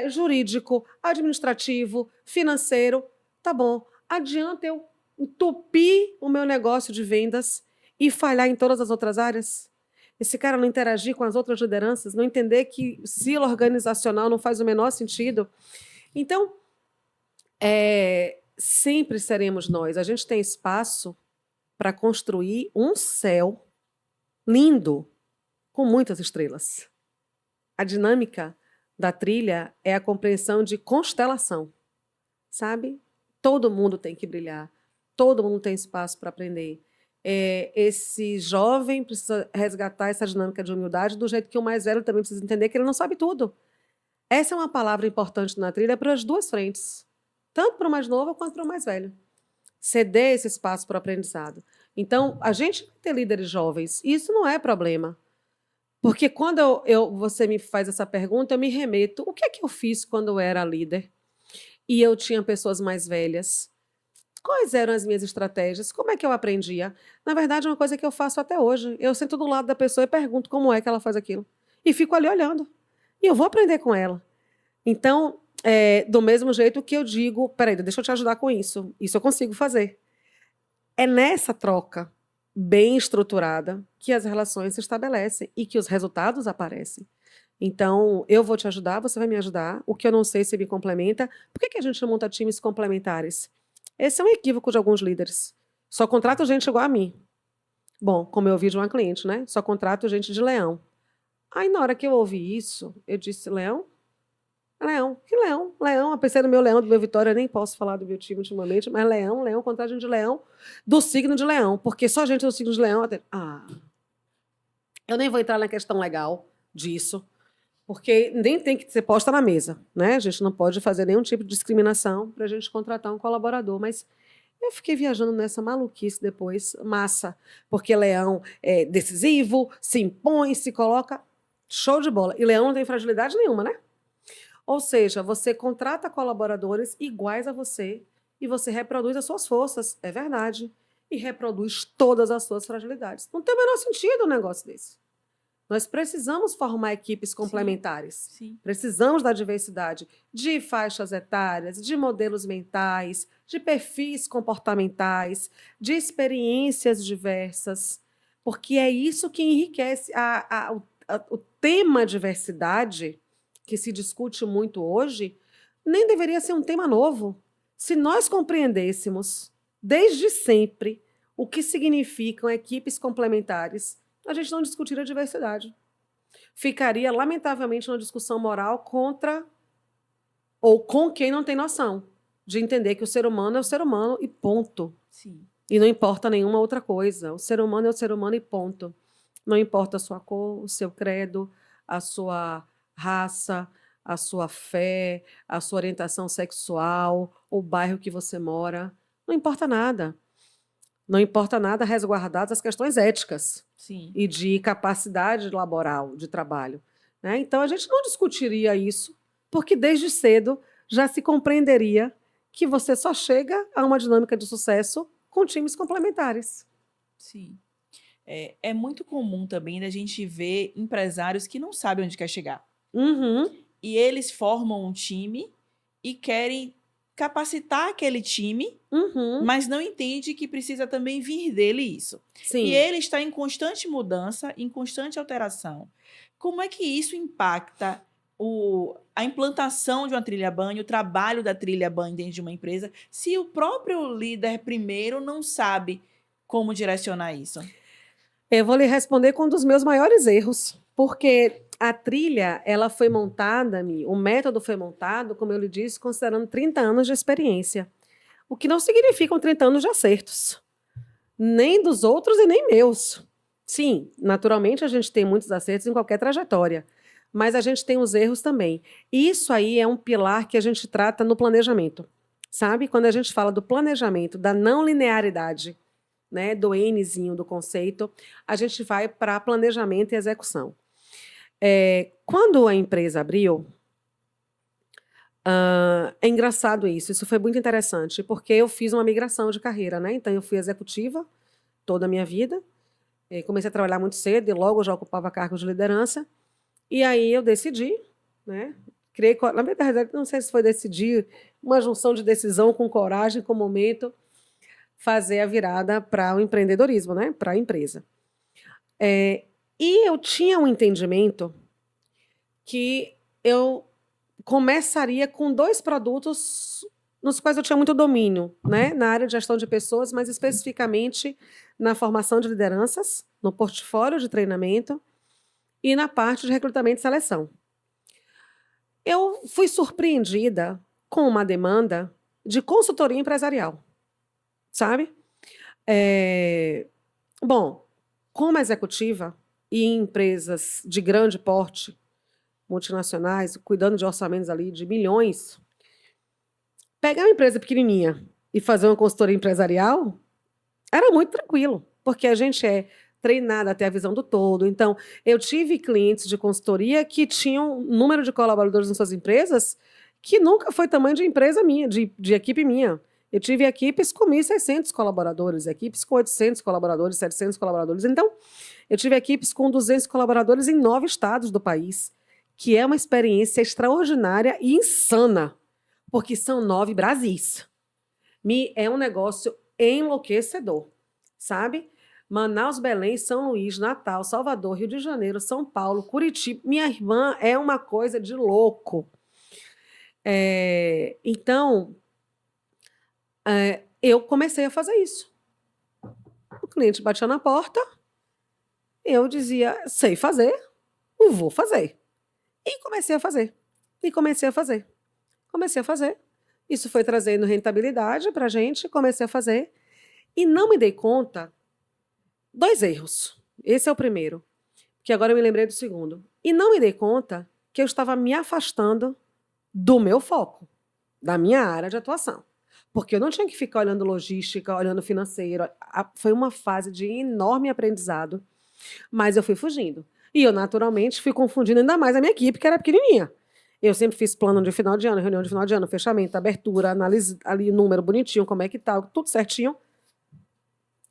jurídico, administrativo, financeiro. Tá bom, adianta eu entupir o meu negócio de vendas e falhar em todas as outras áreas? Esse cara não interagir com as outras lideranças, não entender que silo organizacional não faz o menor sentido. Então, sempre seremos nós. A gente tem espaço para construir um céu lindo, com muitas estrelas. A dinâmica da trilha é a compreensão de constelação, sabe? Todo mundo tem que brilhar, todo mundo tem espaço para aprender. Esse jovem precisa resgatar essa dinâmica de humildade do jeito que o mais velho também precisa entender que ele não sabe tudo. Essa é uma palavra importante na trilha para as duas frentes, tanto para o mais novo quanto para o mais velho. Ceder esse espaço para o aprendizado. Então, a gente tem líderes jovens, e isso não é problema. Porque quando você me faz essa pergunta, eu me remeto, o que é que eu fiz quando eu era líder? E eu tinha pessoas mais velhas. Quais eram as minhas estratégias? Como é que eu aprendia? Na verdade, é uma coisa que eu faço até hoje. Eu sento do lado da pessoa e pergunto como é que ela faz aquilo. E fico ali olhando. E eu vou aprender com ela. Então, do mesmo jeito que eu digo, peraí, deixa eu te ajudar com isso. Isso eu consigo fazer. É nessa troca bem estruturada que as relações se estabelecem e que os resultados aparecem. Então, eu vou te ajudar, você vai me ajudar. O que eu não sei se me complementa. Por que a gente não monta times complementares? Esse é um equívoco de alguns líderes. Só contrato gente igual a mim. Bom, como eu ouvi de uma cliente, né? Só contrato gente de Leão. Aí, na hora que eu ouvi isso, eu disse, Leão? Leão, que Leão? Leão, apesar do meu Leão, do meu Vitória, eu nem posso falar do meu time ultimamente, mas Leão, contrato gente de Leão, do signo de Leão, porque só gente do signo de Leão... eu nem vou entrar na questão legal disso, porque nem tem que ser posta na mesa, né? A gente não pode fazer nenhum tipo de discriminação para a gente contratar um colaborador, mas eu fiquei viajando nessa maluquice depois, massa, porque Leão é decisivo, se impõe, se coloca, show de bola. E Leão não tem fragilidade nenhuma, né? Ou seja, você contrata colaboradores iguais a você e você reproduz as suas forças, é verdade, e reproduz todas as suas fragilidades. Não tem o menor sentido um negócio desse. Nós precisamos formar equipes complementares. Sim. Precisamos da diversidade de faixas etárias, de modelos mentais, de perfis comportamentais, de experiências diversas, porque é isso que enriquece o tema diversidade, que se discute muito hoje, nem deveria ser um tema novo. Se nós compreendêssemos, desde sempre, o que significam equipes complementares, a gente não discutiria diversidade. ficaria, lamentavelmente, numa discussão moral contra ou com quem não tem noção de entender que o ser humano é o ser humano e ponto. Sim. E não importa nenhuma outra coisa. O ser humano é o ser humano e ponto. Não importa a sua cor, o seu credo, a sua raça, a sua fé, a sua orientação sexual, o bairro que você mora. Não importa nada. Não importa nada resguardadas as questões éticas. Sim. E de capacidade laboral, de trabalho. Né? Então, a gente não discutiria isso, porque desde cedo já se compreenderia que você só chega a uma dinâmica de sucesso com times complementares. Sim. É muito comum também da gente ver empresários que não sabem onde quer chegar. Uhum. E eles formam um time e querem capacitar aquele time, mas não entende que precisa também vir dele isso. Sim. E ele está em constante mudança, em constante alteração. Como é que isso impacta a implantação de uma trilha BANI, o trabalho da trilha BANI dentro de uma empresa, se o próprio líder primeiro não sabe como direcionar isso? Eu vou lhe responder com um dos meus maiores erros, porque a trilha, ela foi montada, o método foi montado, como eu lhe disse, considerando 30 anos de experiência, o que não significam 30 anos de acertos, nem dos outros e nem meus. Sim, naturalmente a gente tem muitos acertos em qualquer trajetória, mas a gente tem os erros também. Isso aí é um pilar que a gente trata no planejamento, sabe? Quando a gente fala do planejamento, da não linearidade, né, do Nzinho do conceito, a gente vai para planejamento e execução. Quando a empresa abriu, é engraçado isso foi muito interessante, porque eu fiz uma migração de carreira, né? Então eu fui executiva toda a minha vida, comecei a trabalhar muito cedo e logo já ocupava cargos de liderança, e aí eu decidi, né? Na verdade, não sei se foi decidir, uma junção de decisão com coragem, com momento, fazer a virada para o empreendedorismo, né? Para a empresa. E eu tinha um entendimento que eu começaria com 2 produtos nos quais eu tinha muito domínio, né? Na área de gestão de pessoas, mas especificamente na formação de lideranças, no portfólio de treinamento e na parte de recrutamento e seleção. Eu fui surpreendida com uma demanda de consultoria empresarial, sabe? Bom, como executiva e em empresas de grande porte, multinacionais, cuidando de orçamentos ali de milhões, pegar uma empresa pequenininha e fazer uma consultoria empresarial era muito tranquilo, porque a gente é treinada a ter a visão do todo. Então, eu tive clientes de consultoria que tinham um número de colaboradores em suas empresas que nunca foi tamanho de empresa minha, de equipe minha. Eu tive equipes com 1.600 colaboradores, equipes com 800 colaboradores, 700 colaboradores. Então, eu tive equipes com 200 colaboradores em 9 estados do país, que é uma experiência extraordinária e insana, porque são 9 Brasis. É um negócio enlouquecedor, sabe? Manaus, Belém, São Luís, Natal, Salvador, Rio de Janeiro, São Paulo, Curitiba. Minha irmã é uma coisa de louco. Então, eu comecei a fazer isso. O cliente batia na porta, eu dizia, sei fazer, vou fazer. E comecei a fazer. Comecei a fazer. Isso foi trazendo rentabilidade para a gente, comecei a fazer. E não me dei conta. 2 erros. Esse é o primeiro, que agora eu me lembrei do segundo. E não me dei conta que eu estava me afastando do meu foco, da minha área de atuação. Porque eu não tinha que ficar olhando logística, olhando financeiro. Foi uma fase de enorme aprendizado, mas eu fui fugindo. E eu, naturalmente, fui confundindo ainda mais a minha equipe, que era pequenininha. Eu sempre fiz plano de final de ano, reunião de final de ano, fechamento, abertura, análise ali, número bonitinho, como é que tá, tudo certinho.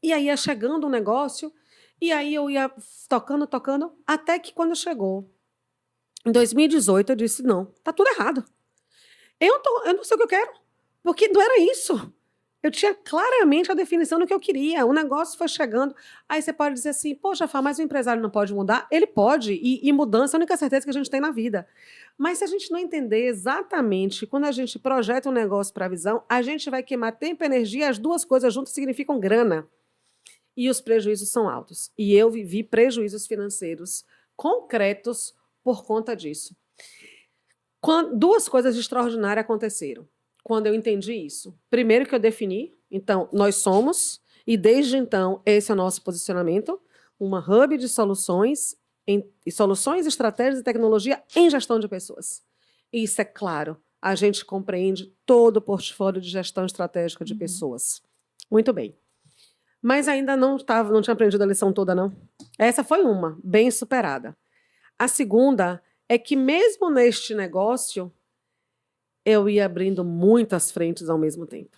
E aí ia chegando um negócio, e aí eu ia tocando, até que quando chegou em 2018, eu disse, não, tá tudo errado. Eu não sei o que eu quero, porque não era isso. Eu tinha claramente a definição do que eu queria, o negócio foi chegando. Aí você pode dizer assim, poxa, Fá, mas o empresário não pode mudar? Ele pode, e mudança é a única certeza que a gente tem na vida. Mas se a gente não entender exatamente, quando a gente projeta um negócio para a visão, a gente vai queimar tempo e energia, as 2 coisas juntas significam grana. E os prejuízos são altos. E eu vivi prejuízos financeiros concretos por conta disso. Duas coisas extraordinárias aconteceram quando eu entendi isso. Primeiro que eu defini, então, nós somos, e desde então, esse é o nosso posicionamento, uma hub de soluções, soluções, estratégias e tecnologia em gestão de pessoas. Isso é claro, a gente compreende todo o portfólio de gestão estratégica de pessoas. Muito bem. Mas ainda não tinha aprendido a lição toda, não. Essa foi uma, bem superada. A segunda é que mesmo neste negócio, eu ia abrindo muitas frentes ao mesmo tempo.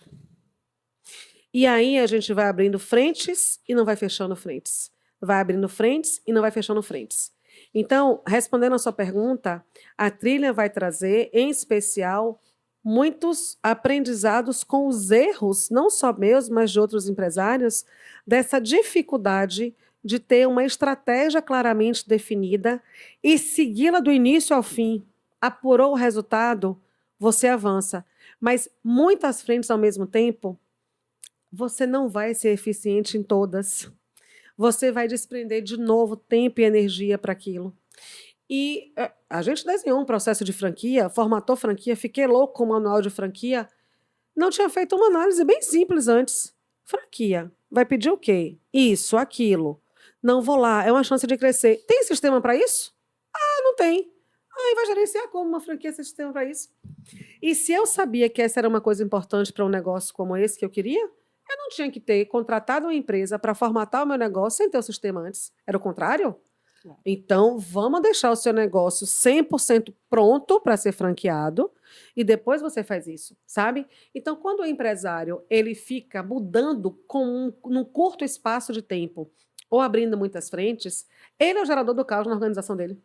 E aí a gente vai abrindo frentes e não vai fechando frentes. Vai abrindo frentes e não vai fechando frentes. Então, respondendo a sua pergunta, a trilha vai trazer, em especial, muitos aprendizados com os erros, não só meus, mas de outros empresários, dessa dificuldade de ter uma estratégia claramente definida e segui-la do início ao fim. Apurou o resultado, você avança. Mas muitas frentes ao mesmo tempo, você não vai ser eficiente em todas. Você vai desprender de novo tempo e energia para aquilo. E a gente desenhou um processo de franquia, formatou franquia, fiquei louco com o manual de franquia. Não tinha feito uma análise bem simples antes. Franquia, vai pedir o quê? Isso, aquilo. Não vou lá, é uma chance de crescer. Tem sistema para isso? Ah, não tem. Aí vai gerenciar como uma franquia sem sistema para isso? E se eu sabia que essa era uma coisa importante para um negócio como esse que eu queria, eu não tinha que ter contratado uma empresa para formatar o meu negócio sem ter o sistema antes. Era o contrário? Então, vamos deixar o seu negócio 100% pronto para ser franqueado e depois você faz isso, sabe? Então, quando o empresário ele fica mudando num curto espaço de tempo ou abrindo muitas frentes, ele é o gerador do caos na organização dele.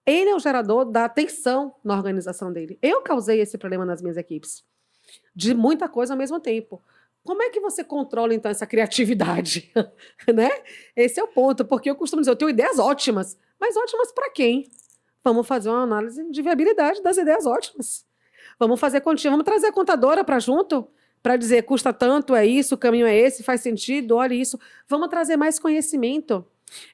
Ele é o gerador da tensão na organização dele. Eu causei esse problema nas minhas equipes, de muita coisa ao mesmo tempo. Como é que você controla, então, essa criatividade? Né? Esse é o ponto, porque eu costumo dizer, eu tenho ideias ótimas, mas ótimas para quem? Vamos fazer uma análise de viabilidade das ideias ótimas. Vamos fazer continha, vamos trazer a contadora para junto, para dizer, custa tanto, é isso, o caminho é esse, faz sentido, olha isso. Vamos trazer mais conhecimento.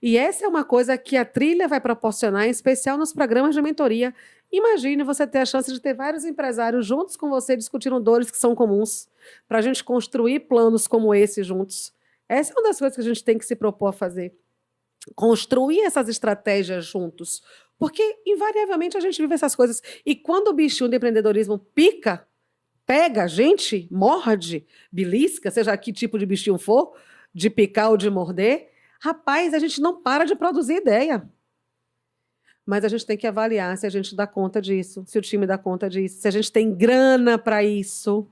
E essa é uma coisa que a trilha vai proporcionar, em especial nos programas de mentoria. Imagine você ter a chance de ter vários empresários juntos com você discutindo dores que são comuns, para a gente construir planos como esse juntos. Essa é uma das coisas que a gente tem que se propor a fazer. Construir essas estratégias juntos. Porque, invariavelmente, a gente vive essas coisas. E quando o bichinho do empreendedorismo pica, pega a gente, morde, belisca, seja que tipo de bichinho for, de picar ou de morder, rapaz, a gente não para de produzir ideia. Mas a gente tem que avaliar se a gente dá conta disso, se o time dá conta disso, se a gente tem grana para isso.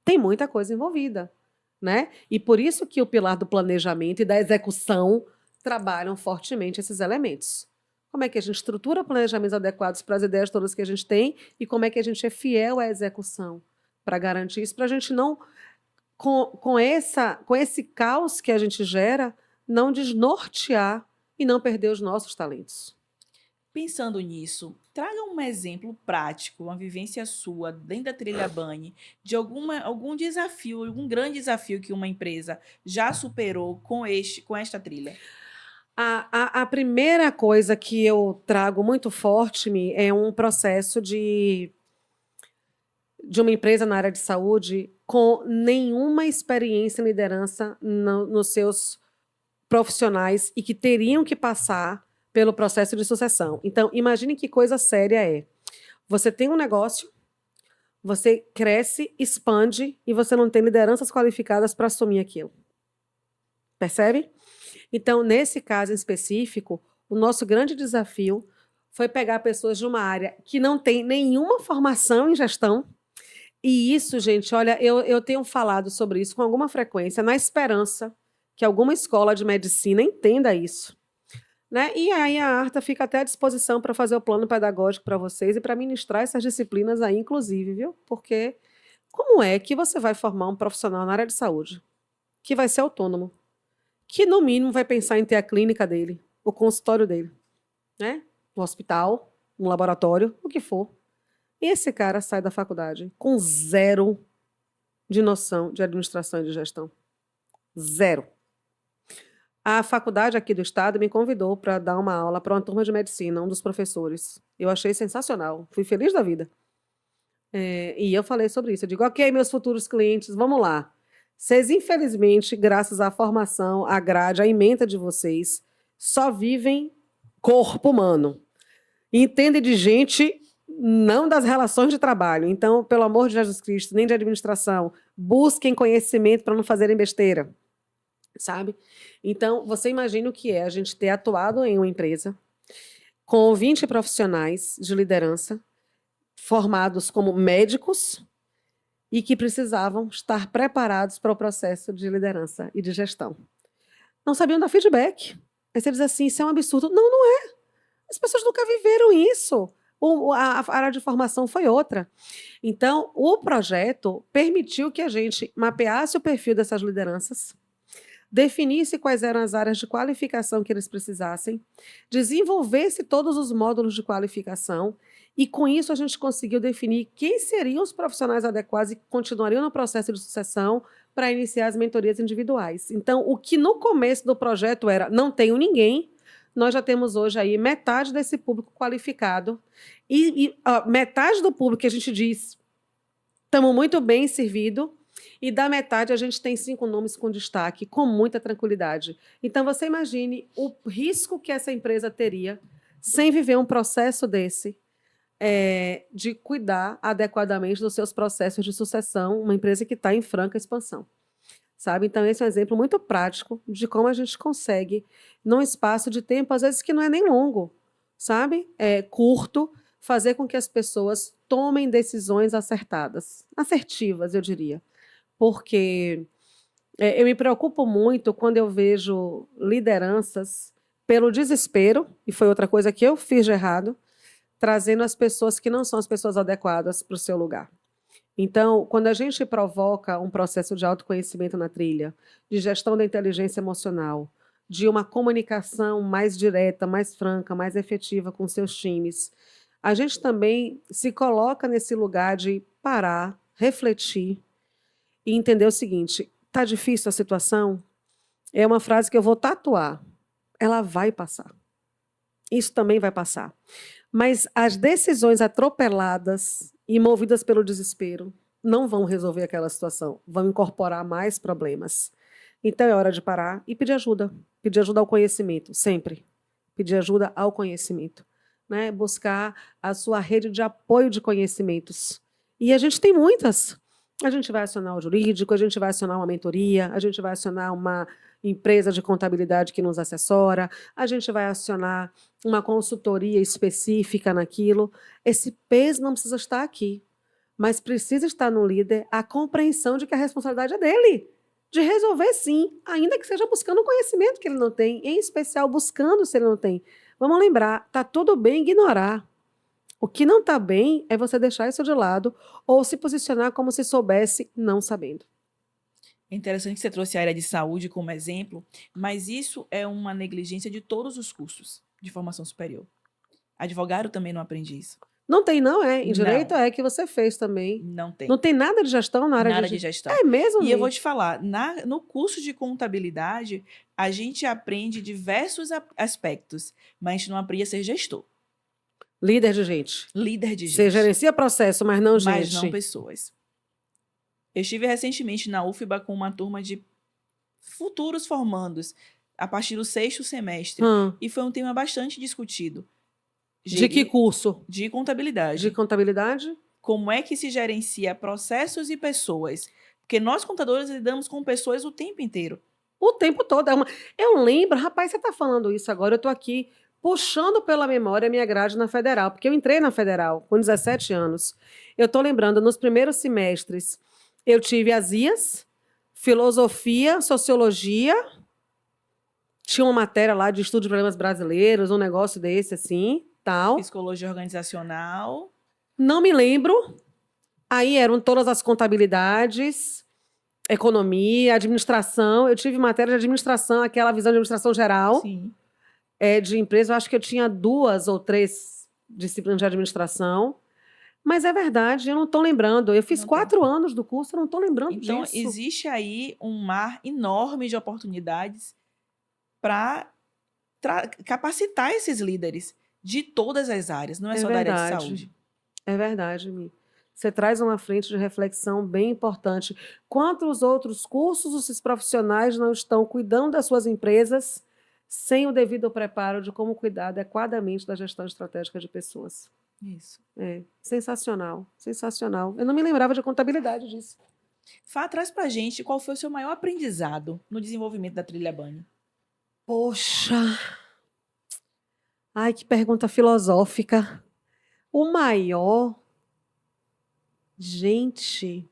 Tem muita coisa envolvida, né? E por isso que o pilar do planejamento e da execução trabalham fortemente esses elementos. Como é que a gente estrutura planejamentos adequados para as ideias todas que a gente tem e como é que a gente é fiel à execução para garantir isso, para a gente não, com esse caos que a gente gera, não desnortear e não perder os nossos talentos. Pensando nisso, traga um exemplo prático, uma vivência sua dentro da Trilha Bunny, de algum desafio, algum grande desafio que uma empresa já superou com esta trilha. A primeira coisa que eu trago muito forte é um processo de uma empresa na área de saúde com nenhuma experiência em liderança nos seus profissionais e que teriam que passar pelo processo de sucessão. Então, imagine que coisa séria é. Você tem um negócio, você cresce, expande e você não tem lideranças qualificadas para assumir aquilo. Percebe? Então, nesse caso em específico, o nosso grande desafio foi pegar pessoas de uma área que não tem nenhuma formação em gestão. E isso, gente, olha, eu tenho falado sobre isso com alguma frequência, na esperança que alguma escola de medicina entenda isso. Né? E aí a Arta fica até à disposição para fazer o plano pedagógico para vocês e para ministrar essas disciplinas aí, inclusive, viu? Porque como é que você vai formar um profissional na área de saúde que vai ser autônomo, que no mínimo vai pensar em ter a clínica dele, o consultório dele, né? Um hospital, um laboratório, o que for. E esse cara sai da faculdade com zero de noção de administração e de gestão. Zero. A faculdade aqui do estado me convidou para dar uma aula para uma turma de medicina, um dos professores. Eu achei sensacional, fui feliz da vida. E eu falei sobre isso. Eu digo, ok, meus futuros clientes, vamos lá. Vocês, infelizmente, graças à formação, à grade, à ementa de vocês, só vivem corpo humano. Entendem de gente, não das relações de trabalho. Então, pelo amor de Jesus Cristo, nem de administração, busquem conhecimento para não fazerem besteira. Sabe? Então, você imagina o que é a gente ter atuado em uma empresa com 20 profissionais de liderança, formados como médicos e que precisavam estar preparados para o processo de liderança e de gestão. Não sabiam dar feedback. Aí você diz assim, isso é um absurdo. Não, não é. As pessoas nunca viveram isso. A área de formação foi outra. Então, o projeto permitiu que a gente mapeasse o perfil dessas lideranças, definisse quais eram as áreas de qualificação que eles precisassem, desenvolvesse todos os módulos de qualificação e, com isso, a gente conseguiu definir quem seriam os profissionais adequados e que continuariam no processo de sucessão para iniciar as mentorias individuais. Então, o que no começo do projeto era não tenho ninguém, nós já temos hoje aí metade desse público qualificado e metade do público que a gente diz estamos muito bem servidos. E da metade a gente tem 5 nomes com destaque, com muita tranquilidade. Então, você imagine o risco que essa empresa teria sem viver um processo desse, de cuidar adequadamente dos seus processos de sucessão, uma empresa que está em franca expansão. Sabe? Então, esse é um exemplo muito prático de como a gente consegue, num espaço de tempo, às vezes que não é nem longo, sabe? Curto, fazer com que as pessoas tomem decisões acertadas, assertivas, eu diria. Porque eu me preocupo muito quando eu vejo lideranças pelo desespero, e foi outra coisa que eu fiz de errado, trazendo as pessoas que não são as pessoas adequadas para o seu lugar. Então, quando a gente provoca um processo de autoconhecimento na trilha, de gestão da inteligência emocional, de uma comunicação mais direta, mais franca, mais efetiva com seus times, a gente também se coloca nesse lugar de parar, refletir, e entender o seguinte, está difícil a situação? É uma frase que eu vou tatuar. Ela vai passar. Isso também vai passar. Mas as decisões atropeladas e movidas pelo desespero não vão resolver aquela situação, vão incorporar mais problemas. Então é hora de parar e pedir ajuda. Pedir ajuda ao conhecimento, sempre. Pedir ajuda ao conhecimento. Né? Buscar a sua rede de apoio de conhecimentos. E a gente tem muitas. A gente vai acionar o jurídico, a gente vai acionar uma mentoria, a gente vai acionar uma empresa de contabilidade que nos assessora, a gente vai acionar uma consultoria específica naquilo. Esse peso não precisa estar aqui, mas precisa estar no líder a compreensão de que a responsabilidade é dele, de resolver sim, ainda que seja buscando o conhecimento que ele não tem, em especial buscando se ele não tem. Vamos lembrar, está tudo bem ignorar. O que não está bem é você deixar isso de lado ou se posicionar como se soubesse, não sabendo. É interessante que você trouxe a área de saúde como exemplo, mas isso é uma negligência de todos os cursos de formação superior. Advogado também não aprende isso. Não tem, não é? Em direito é que você fez também. Não tem. Não tem nada de gestão na área nada de gestão. É mesmo? E eu vou te falar, no curso de contabilidade, a gente aprende diversos aspectos, mas a gente não aprende a ser gestor. Líder de gente. Líder de gente. Você gerencia processo, mas não gente. Mas não pessoas. Eu estive recentemente na UFBA com uma turma de futuros formandos, a partir do 6º semestre. E foi um tema bastante discutido. De que curso? De contabilidade. De contabilidade? Como é que se gerencia processos e pessoas? Porque nós, contadores, lidamos com pessoas o tempo inteiro. O tempo todo. Eu lembro, rapaz, você está falando isso agora, eu estou aqui puxando pela memória a minha grade na Federal, porque eu entrei na Federal com 17 anos. Eu estou lembrando, nos primeiros semestres, eu tive as IAs, filosofia, sociologia, tinha uma matéria lá de estudo de problemas brasileiros, um negócio desse assim, tal. Psicologia organizacional. Não me lembro. Aí eram todas as contabilidades, economia, administração. Eu tive matéria de administração, aquela visão de administração geral. Sim. De empresa, eu acho que eu tinha 2 ou 3 disciplinas de administração. Mas é verdade, eu não estou lembrando. Eu fiz 4 anos do curso, eu não estou lembrando disso. Então, existe aí um mar enorme de oportunidades para capacitar esses líderes de todas as áreas, não é só da área de saúde. É verdade, Mi. Você traz uma frente de reflexão bem importante. Quantos outros cursos esses profissionais não estão cuidando das suas empresas sem o devido preparo de como cuidar adequadamente da gestão estratégica de pessoas? Isso. É, sensacional, sensacional. Eu não me lembrava de contabilidade disso. Fá, traz pra gente qual foi o seu maior aprendizado no desenvolvimento da Trilha Bunny. Poxa! Ai, que pergunta filosófica. O maior... Gente,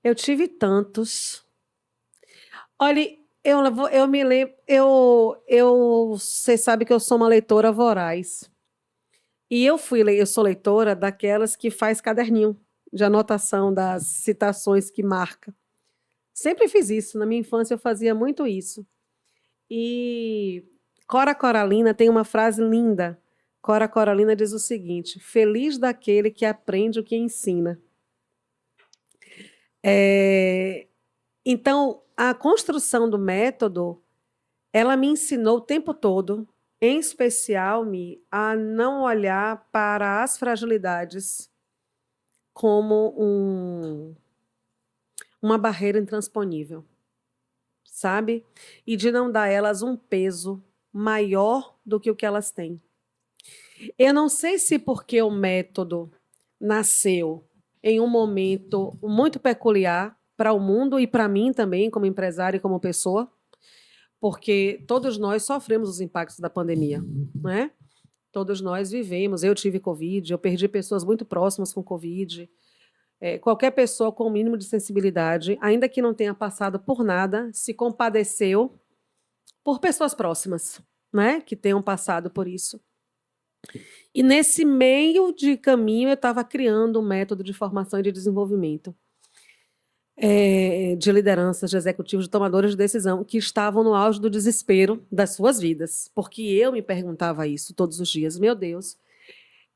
eu tive tantos. Olha, eu me lembro... Você sabe que eu sou uma leitora voraz. E eu sou leitora daquelas que faz caderninho de anotação das citações que marca. Sempre fiz isso. Na minha infância eu fazia muito isso. E Cora Coralina tem uma frase linda. Cora Coralina diz o seguinte: feliz daquele que aprende o que ensina. Então, a construção do método, ela me ensinou o tempo todo, em especial, a não olhar para as fragilidades como uma barreira intransponível, sabe? E de não dar a elas um peso maior do que o que elas têm. Eu não sei se porque o método nasceu em um momento muito peculiar para o mundo e para mim também, como empresária e como pessoa, porque todos nós sofremos os impactos da pandemia, né? Todos nós vivemos. Eu tive Covid, eu perdi pessoas muito próximas com Covid. Qualquer pessoa com o mínimo de sensibilidade, ainda que não tenha passado por nada, se compadeceu por pessoas próximas, né? Que tenham passado por isso. E nesse meio de caminho, eu estava criando um método de formação e de desenvolvimento de lideranças, de executivos, de tomadores de decisão, que estavam no auge do desespero das suas vidas. Porque eu me perguntava isso todos os dias. Meu Deus,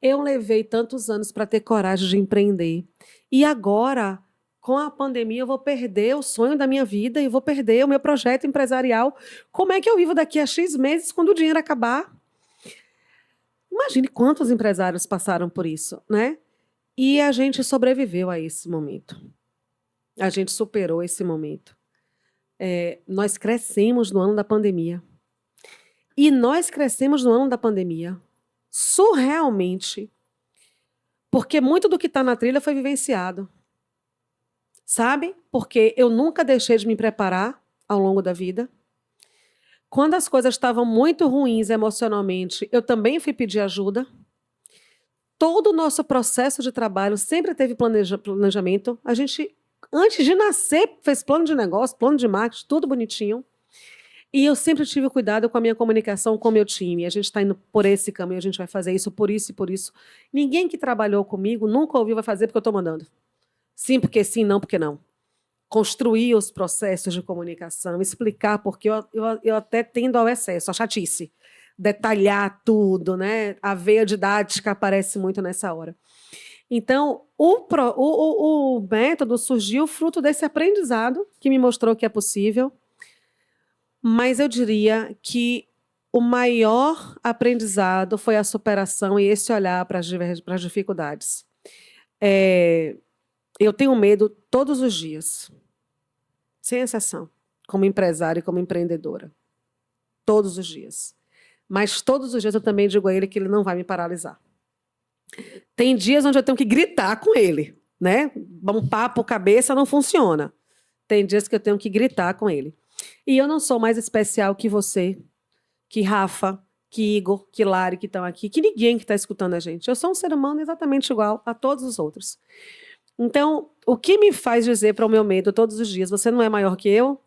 eu levei tantos anos para ter coragem de empreender. E agora, com a pandemia, eu vou perder o sonho da minha vida e vou perder o meu projeto empresarial. Como é que eu vivo daqui a X meses quando o dinheiro acabar? Imagine quantos empresários passaram por isso, né? E a gente sobreviveu a esse momento. A gente superou esse momento. Nós crescemos no ano da pandemia. E nós crescemos no ano da pandemia surrealmente, porque muito do que está na trilha foi vivenciado. Sabe? Porque eu nunca deixei de me preparar ao longo da vida. Quando as coisas estavam muito ruins emocionalmente, eu também fui pedir ajuda. Todo o nosso processo de trabalho sempre teve planejamento. A gente, antes de nascer, fez plano de negócio, plano de marketing, tudo bonitinho. E eu sempre tive cuidado com a minha comunicação com o meu time. A gente está indo por esse caminho, a gente vai fazer isso por isso e por isso. Ninguém que trabalhou comigo nunca ouviu vai fazer porque eu estou mandando. Sim, porque sim, não, porque não. Construir os processos de comunicação, explicar, porque eu até tendo ao excesso, a chatice. Detalhar tudo, né? A veia didática aparece muito nessa hora. Então, o método surgiu fruto desse aprendizado, que me mostrou que é possível. Mas eu diria que o maior aprendizado foi a superação e esse olhar para as dificuldades. Eu tenho medo todos os dias, sem exceção, como empresária e como empreendedora. Todos os dias. Mas todos os dias eu também digo a ele que ele não vai me paralisar. Tem dias onde eu tenho que gritar com ele, né? Um papo cabeça não funciona. Tem dias que eu tenho que gritar com ele. E eu não sou mais especial que você, que Rafa, que Igor, que Lari, que estão aqui, que ninguém que está escutando a gente. Eu sou um ser humano exatamente igual a todos os outros. Então, o que me faz dizer para o meu medo todos os dias, você não é maior que eu,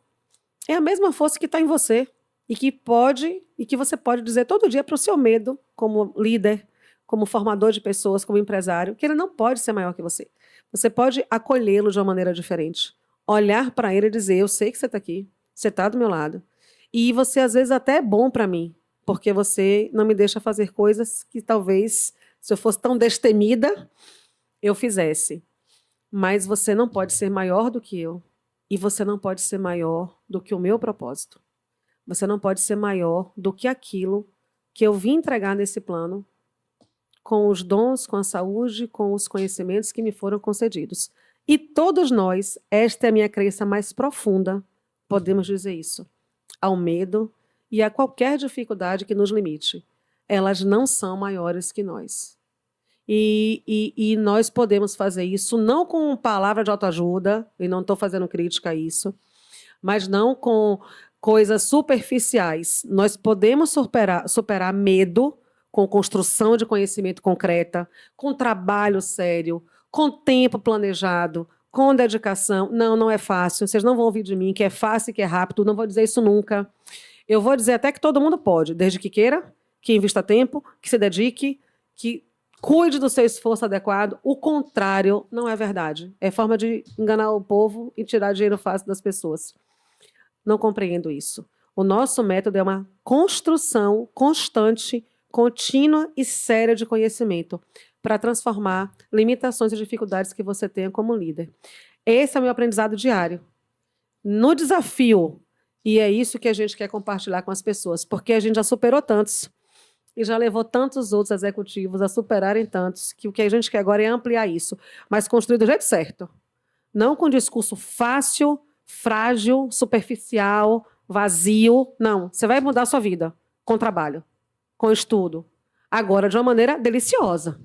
é a mesma força que está em você e que você pode dizer todo dia para o seu medo, como líder, como formador de pessoas, como empresário, que ele não pode ser maior que você. Você pode acolhê-lo de uma maneira diferente. Olhar para ele e dizer, eu sei que você está aqui, você está do meu lado. E você, às vezes, até é bom para mim, porque você não me deixa fazer coisas que talvez, se eu fosse tão destemida, eu fizesse. Mas você não pode ser maior do que eu. E você não pode ser maior do que o meu propósito. Você não pode ser maior do que aquilo que eu vim entregar nesse plano, com os dons, com a saúde, com os conhecimentos que me foram concedidos. E todos nós, esta é a minha crença mais profunda, podemos dizer isso, ao medo e a qualquer dificuldade que nos limite. Elas não são maiores que nós. E nós podemos fazer isso não com palavra de autoajuda, e não estou fazendo crítica a isso, mas não com coisas superficiais. Nós podemos superar medo com construção de conhecimento concreta, com trabalho sério, com tempo planejado, com dedicação. Não, não é fácil. Vocês não vão ouvir de mim que é fácil e que é rápido. Não vou dizer isso nunca. Eu vou dizer até que todo mundo pode, desde que queira, que invista tempo, que se dedique, que cuide do seu esforço adequado. O contrário não é verdade. É forma de enganar o povo e tirar dinheiro fácil das pessoas. Não compreendo isso. O nosso método é uma construção constante, contínua e séria de conhecimento para transformar limitações e dificuldades que você tenha como líder. Esse é o meu aprendizado diário. No desafio, e é isso que a gente quer compartilhar com as pessoas, porque a gente já superou tantos e já levou tantos outros executivos a superarem tantos, que o que a gente quer agora é ampliar isso, mas construir do jeito certo. Não com discurso fácil, frágil, superficial, vazio. Não, você vai mudar a sua vida com trabalho, com estudo. Agora, de uma maneira deliciosa,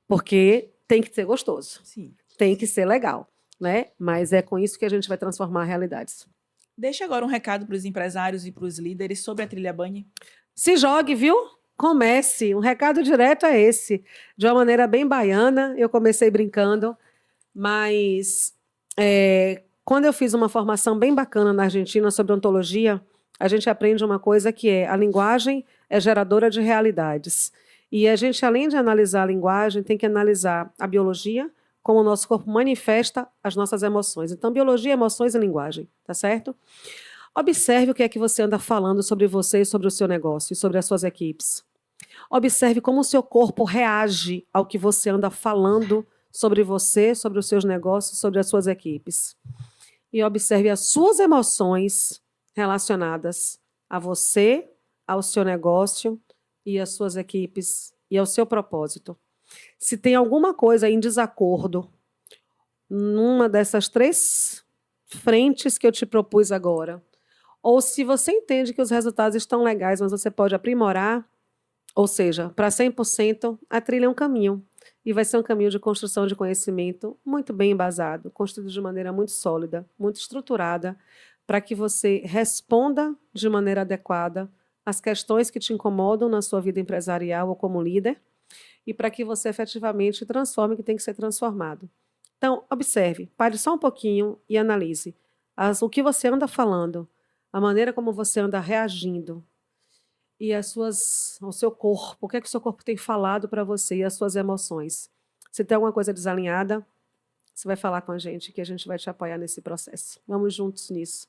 porque tem que ser gostoso. Sim. Tem que ser legal, né? Mas é com isso que a gente vai transformar realidades. Deixa agora um recado para os empresários e para os líderes sobre a Trilha Bunny. Se jogue, viu? Comece. Um recado direto é esse. De uma maneira bem baiana, eu comecei brincando, mas quando eu fiz uma formação bem bacana na Argentina sobre ontologia, a gente aprende uma coisa que é: a linguagem é geradora de realidades. E a gente, além de analisar a linguagem, tem que analisar a biologia, como o nosso corpo manifesta as nossas emoções. Então, biologia, emoções e linguagem, tá certo? Observe o que é que você anda falando sobre você e sobre o seu negócio e sobre as suas equipes. Observe como o seu corpo reage ao que você anda falando sobre você, sobre os seus negócios, sobre as suas equipes. E observe as suas emoções relacionadas a você, ao seu negócio e às suas equipes e ao seu propósito. Se tem alguma coisa em desacordo numa dessas 3 frentes que eu te propus agora, ou se você entende que os resultados estão legais, mas você pode aprimorar, ou seja, para 100%, a trilha é um caminho. E vai ser um caminho de construção de conhecimento muito bem embasado, construído de maneira muito sólida, muito estruturada, para que você responda de maneira adequada às questões que te incomodam na sua vida empresarial ou como líder, e para que você efetivamente transforme o que tem que ser transformado. Então, observe, pare só um pouquinho e analise o que você anda falando, a maneira como você anda reagindo, e o seu corpo, o que é que o seu corpo tem falado para você e as suas emoções. Se tem alguma coisa desalinhada, você vai falar com a gente, que a gente vai te apoiar nesse processo. Vamos juntos nisso.